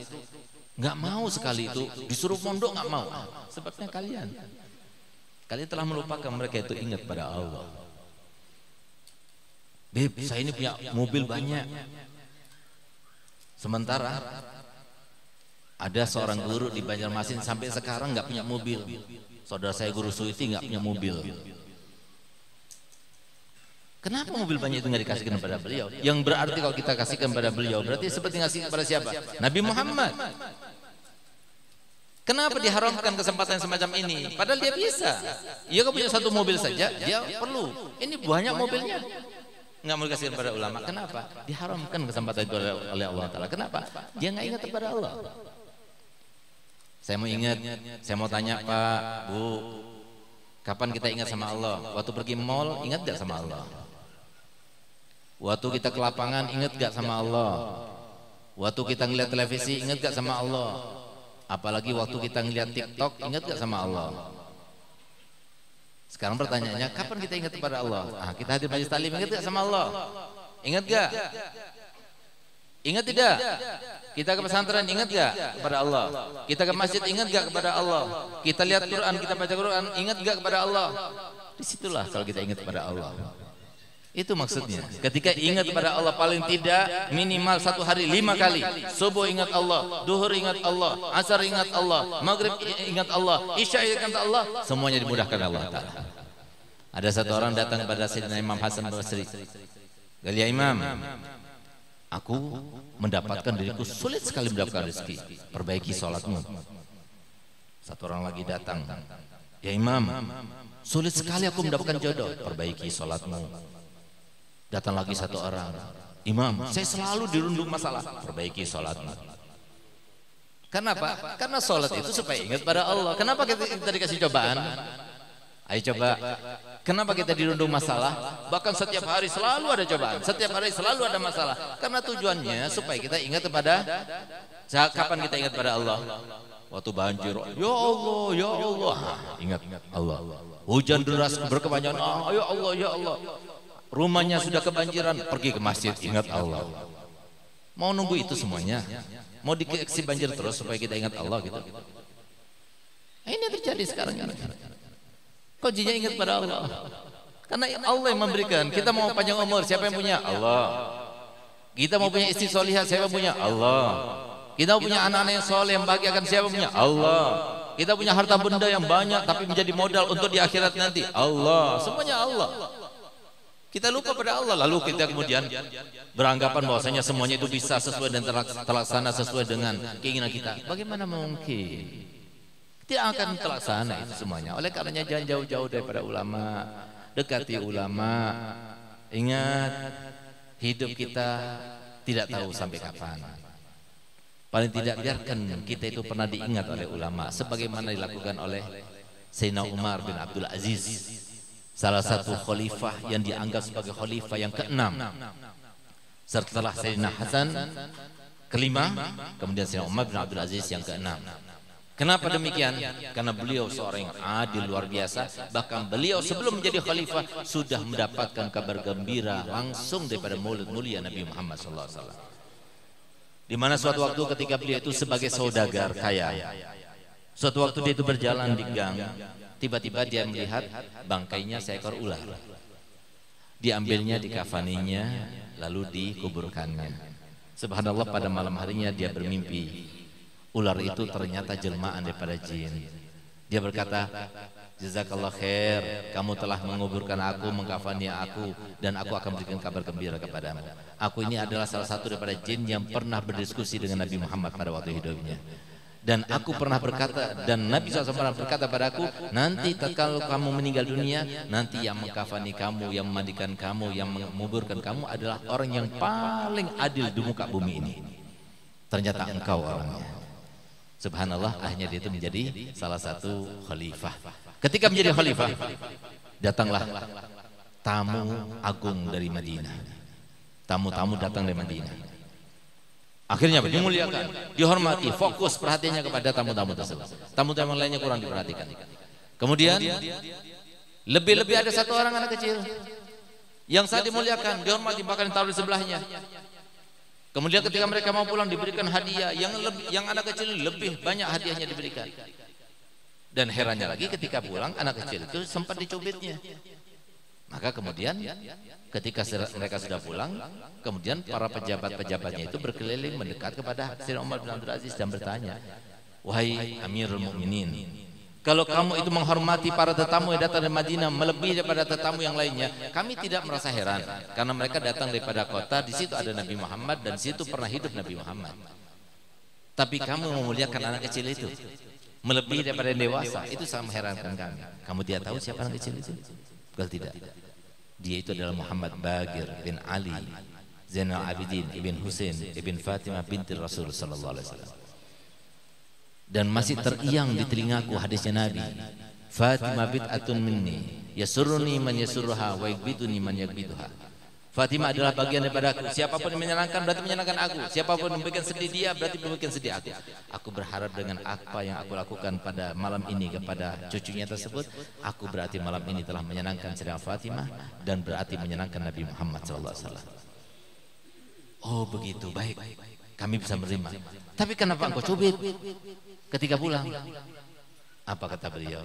nggak mau sekali itu disuruh mondok nggak mau? Sebabnya kalian telah melupakan mereka itu ingat pada Allah. Beb, saya ini punya mobil banyak. Sementara ada seorang guru di Banjarmasin sampai sekarang nggak punya mobil. Saudara saya guru Suiti nggak punya mobil. Kenapa mobil banyak itu nggak dikasihkan kepada beliau? Yang berarti kalau kita kasihkan kepada beliau berarti seperti ngasih kepada siapa? Nabi Muhammad. Kenapa diharamkan kesempatan semacam ini? Padahal dia bisa. Dia kalau punya satu mobil saja, dia perlu. Ini banyak mobilnya. Nggak mau dikasihkan kepada ulama. Kenapa? Diharamkan kesempatan itu oleh Allah Ta'ala. Kenapa? Dia nggak ingat kepada Allah. Saya mau ingat, saya mau tanya Pak, Bu, kapan kita ingat sama Allah? Waktu pergi mall, ingat gak sama Allah? Waktu kita ke lapangan, ingat gak sama Allah? Waktu kita ngeliat televisi, ingat gak sama Allah? Apalagi waktu kita ngeliat TikTok, ingat gak sama Allah? Sekarang pertanyaannya, kapan kita ingat kepada Allah? Kita hadir majelis taklim, ingat gak sama Allah? Ingat gak? Ingat tidak? Kita ke pesantren, ingat gak kepada Allah? Kita ke masjid, ingat gak kepada Allah? Kita lihat Quran, kita baca Quran, ingat gak kepada Allah? Disitulah kalau kita ingat kepada Allah. Itu maksudnya. Ketika ingat kepada Allah paling tidak minimal satu hari 5 kali. Subuh ingat Allah, duhur ingat Allah, asar ingat Allah, maghrib ingat Allah, isya ingat Allah. Semuanya dimudahkan Allah Ta'ala. Ada satu orang datang kepada Sayyidina Imam Hasan Basri. "Ya Imam, aku mendapatkan diriku sulit sekali mendapatkan rezeki. Perbaiki sholatmu." Satu orang lagi datang. "Ya Imam, sulit sekali aku mendapatkan jodoh." "Perbaiki sholatmu." Datang lagi satu orang. "Imam, saya selalu dirundung masalah." "Perbaiki sholatmu." Kenapa? Karena sholat itu supaya ingat pada Allah. Kenapa kita dikasih cobaan? Ayo coba. Kenapa kita dirundung masalah? Bahkan setiap hari selalu ada cobaan. Setiap hari selalu ada masalah. Karena tujuannya supaya kita ingat kepada, kapan kita ingat pada Allah? Waktu banjir, ya Allah, ya Allah, ingat Allah. Hujan deras berkepanjangan, ya Allah, ya Allah. Rumahnya sudah kebanjiran, pergi ke masjid, ingat Allah. Mau nunggu itu semuanya? Mau dikasih banjir terus supaya kita ingat Allah gitu? Ini terjadi sekarang ini. Kuncinya ingat pada Allah. Karena Allah yang memberikan. Kita mau panjang umur, siapa yang punya? Allah. Kita mau punya istri solihah, siapa yang punya? Allah. Kita mau punya anak-anak yang soleh, yang bahagiakan, siapa yang punya? Allah. Kita punya harta benda yang banyak tapi menjadi modal untuk di akhirat nanti. Allah. Semuanya Allah. Kita lupa pada Allah, lalu kita kemudian beranggapan bahwasanya semuanya itu bisa sesuai dan terlaksana sesuai dengan keinginan kita. Bagaimana mungkin? Tidak akan terlaksana itu semuanya. Oleh karenanya jangan jauh-jauh daripada ulama, dekati ulama. Ingat, hidup kita tidak tahu sampai kapan. Paling tidak biarkan kita itu pernah diingat oleh ulama, sebagaimana dilakukan oleh Sayyidina Umar bin Abdul Aziz, salah satu khalifah yang dianggap sebagai khalifah yang ke-6 setelah Sayyidina Hasan ke-5, kemudian Sayyidina Umar bin Abdul Aziz yang ke-6. Kenapa demikian? Karena beliau seorang yang adil luar biasa. Bahkan beliau sebelum menjadi khalifah sudah mendapatkan kabar gembira langsung daripada mulut mulia Nabi Muhammad SAW. Di mana suatu waktu ketika beliau itu sebagai saudagar kaya, suatu waktu dia itu berjalan di gang, tiba-tiba dia melihat bangkainya seekor ular. Diambilnya, dikafaninya, lalu dikuburkannya. Subhanallah, pada malam harinya dia bermimpi. Ular itu ternyata jelmaan daripada jin. Dia berkata, "Jazakallah khair, kamu telah menguburkan aku, mengkafani aku, dan aku akan berikan kabar gembira kepadamu. Aku ini adalah salah satu daripada jin yang pernah berdiskusi dengan Nabi Muhammad pada waktu hidupnya. Dan aku pernah berkata, dan Nabi SAW pernah berkata padaku, nanti kalau kamu meninggal dunia, nanti yang mengkafani kamu, yang memandikan kamu, yang menguburkan kamu adalah orang yang paling adil di muka bumi ini. Ternyata engkau orangnya. Subhanallah, akhirnya dia itu menjadi salah satu khalifah. Ketika menjadi khalifah, datanglah tamu agung dari Madinah. Tamu-tamu datang dari Madinah. Akhirnya dimuliakan, dihormati, fokus perhatiannya kepada tamu-tamu tersebut. Tamu-tamu lainnya kurang diperhatikan. Kemudian lebih-lebih ada satu orang anak kecil yang saat dimuliakan, dihormati, bahkan ditaruh di sebelahnya. Kemudian ketika mereka mau pulang diberikan hadiah, yang anak kecil lebih banyak hadiahnya diberikan. Dan herannya lagi ketika pulang anak kecil itu sempat dicubitnya. Maka kemudian ketika mereka sudah pulang, kemudian para pejabat-pejabatnya itu berkeliling mendekat kepada Sayyidina Umar bin Abdul Aziz dan bertanya, wahai Amirul Mukminin, kalau kamu itu menghormati para tetamu yang datang dari Madinah melebihi daripada tetamu yang lainnya, kami tidak merasa heran karena mereka datang daripada kota, di situ ada Nabi Muhammad dan di situ pernah hidup Nabi Muhammad. Tapi kamu memuliakan anak kecil itu melebihi daripada dewasa, itu sangat mengherankan kami. Kamu dia tahu siapa anak kecil itu? Bukan tidak. Dia itu adalah Muhammad Bagir bin Ali Zainal Abidin ibn Husain ibn Fatimah binti Rasul sallallahu alaihi wasallam. Dan masih teriang di telingaku hadisnya Nabi, Fatimah bid'atun minni yasurruni man yasurruha wa yakbiduni man yakbiduha. Fatimah adalah bagian daripada aku. Siapapun yang menyenangkan berarti menyenangkan aku. Siapapun yang membuat sedih dia berarti membuat sedih aku. Aku berharap dengan apa yang aku lakukan pada malam ini kepada cucunya tersebut, aku berarti malam ini telah menyenangkan Sayyidah Fatimah dan berarti menyenangkan Nabi Muhammad SAW. Oh begitu, baik. Kami bisa menerima. Tapi kenapa engkau cubit ketika pulang? Apa kata beliau?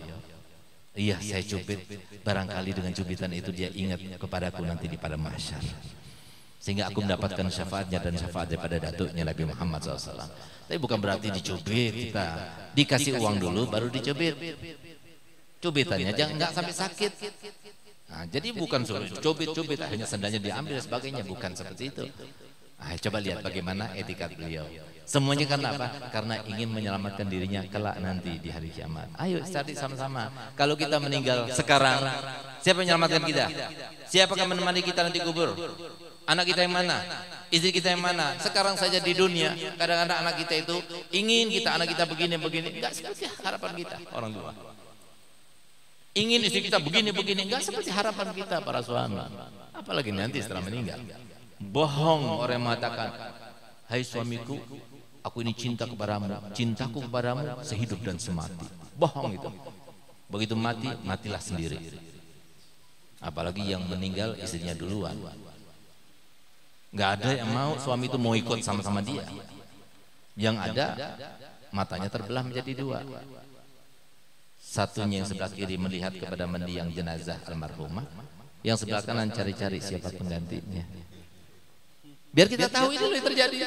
Iya, saya cubit, barangkali dengan cubitan itu dia ingat kepadaku nanti di pada mahsyar, sehingga aku mendapatkan syafaatnya dan syafaat daripada datuknya Nabi Muhammad SAW. Tapi bukan berarti dicubit, kita dikasih uang dulu baru dicubit. Cubitannya jangan nggak sampai sakit. Nah, jadi bukan suruh cubit-cubit akhirnya sendalnya diambil dan sebagainya, bukan seperti itu. Nah, coba lihat bagaimana etikat beliau. Semuanya karena apa? Karena ingin menyelamatkan dirinya kelak nanti di hari kiamat. Ayo cari sama-sama. Kalau kita meninggal sekarang, siapa yang menyelamatkan kita? Siapa yang menemani kita nanti kubur? Anak kita yang mana? Istri kita yang mana? Sekarang saja di dunia, kadang-kadang anak kita itu ingin kita anak kita begini-begini, enggak seperti harapan kita orang tua. Ingin istri kita begini-begini, enggak seperti harapan kita para suami. Apalagi nanti setelah meninggal. Bohong orang yang mengatakan, hai suamiku, aku ini cinta kepadamu, cintaku kepadamu sehidup dan semati. Bohong itu. Begitu mati, matilah sendiri. Apalagi yang meninggal istrinya duluan. Nggak ada yang mau suami itu mau ikut sama-sama dia. Yang ada matanya terbelah menjadi dua. Satunya yang sebelah kiri melihat kepada mendiang jenazah almarhumah, yang sebelah kanan cari-cari siapa penggantinya. Biar kita tahu itu yang terjadi.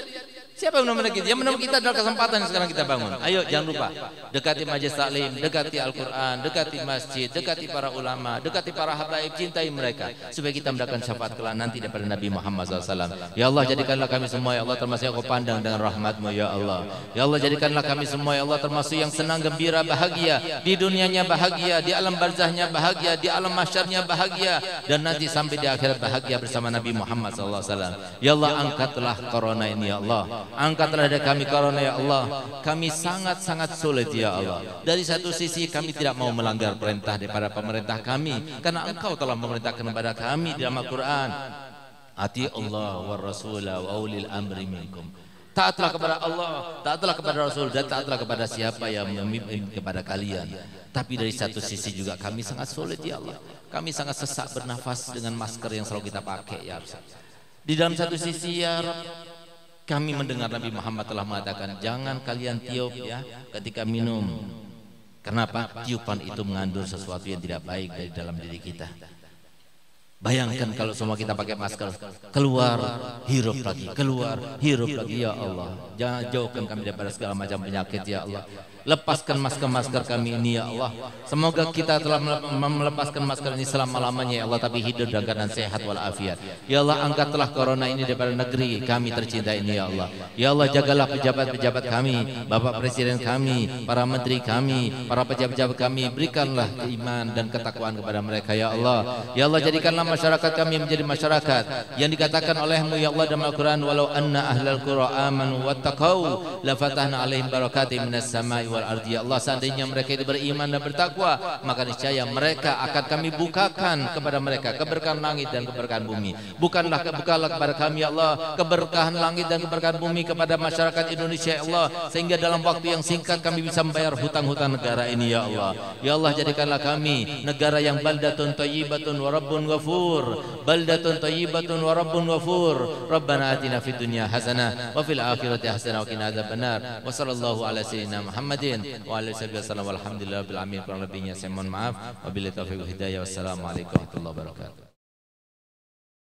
Siapa yang menemani kita? Yang menemani kita adalah kesempatan yang sekarang kita bangun. Ayo jangan lupa, dekati majelis taklim, dekati Al-Quran, dekati masjid, dekati para ulama, dekati para habaib, cintai mereka supaya kita mendapatkan syafaat kelak nanti daripada Nabi Muhammad SAW. Ya Allah, jadikanlah kami semua ya Allah termasuk yang Kau pandang dengan rahmat-Mu ya Allah. Ya Allah, jadikanlah kami semua ya Allah termasuk yang senang, gembira, bahagia, di dunianya bahagia, di alam barzahnya bahagia, di alam mahsyarnya bahagia, dan nanti sampai di akhirat bahagia bersama Nabi Muhammad SAW. Ya Allah, angkatlah corona ini ya Allah. Angkatlah dari kami corona ya Allah. Kami sangat-sangat sulit ya Allah. Dari satu sisi kami tidak mau melanggar perintah daripada pemerintah kami, karena Engkau telah memerintahkan kepada kami dalam Al-Quran, ati Allah wa rasulah wa ulil amri minkum. Taatlah kepada Allah, taatlah kepada Rasul, dan taatlah kepada siapa yang memimpin kepada kalian. Tapi dari satu sisi juga kami sangat sulit ya Allah. Kami sangat sesak bernafas dengan masker yang selalu kita pakai ya Allah. Di dalam satu sisi ya Rabb, kami mendengar Nabi Muhammad telah mengatakan jangan kalian tiup ya ketika minum. Kenapa? Tiupan itu mengandung sesuatu yang tidak baik dari dalam diri kita. Bayangkan kalau semua kita pakai masker, keluar, hirup lagi, keluar, hirup lagi ya Allah. Jangan jauhkan kami daripada segala macam penyakit ya Allah. Lepaskan masker-masker kami ini ya Allah. Semoga kita telah melepaskan masker ini selama-lamanya ya Allah, tapi hidup dalam keadaan sehat walafiat. Ya Allah, angkatlah corona ini daripada negeri kami tercinta ini ya Allah. Ya Allah, jagalah pejabat-pejabat kami, Bapak Presiden kami, para menteri kami, para pejabat-pejabat kami, berikanlah keimanan dan ketakwaan kepada mereka ya Allah. Ya Allah, jadikanlah masyarakat kami menjadi masyarakat yang dikatakan oleh-Mu ya Allah dalam Al-Quran, walau anna ahlal qura amanu wattaqau la fatahna alaihim barakatim minas samai wal ardi. Ya Allah, seandainya mereka itu beriman dan bertakwa, maka niscaya mereka akan kami bukakan kepada mereka keberkahan langit dan keberkahan bumi. Bukalah kepada kami ya Allah keberkahan langit dan keberkahan bumi kepada masyarakat Indonesia ya Allah, sehingga dalam waktu yang singkat kami bisa membayar hutang-hutang negara ini ya Allah. Ya Allah, jadikanlah kami negara yang baldatun thayyibatun wa rabbun ghafur, baldatun thayyibatun wa rabbun ghafur. Rabbana atina fid dunya hasanah wa fil akhirati hasanah wa qina adzabannar. Wa sallallahu ala sayyidina Muhammadin wa alihi wasallam. Walhamdulillah bil alamin. Kurang lebihnya saya mohon maaf. Wabillahi taufiq wal hidayah. Wassalamualaikum warahmatullahi wabarakatuh.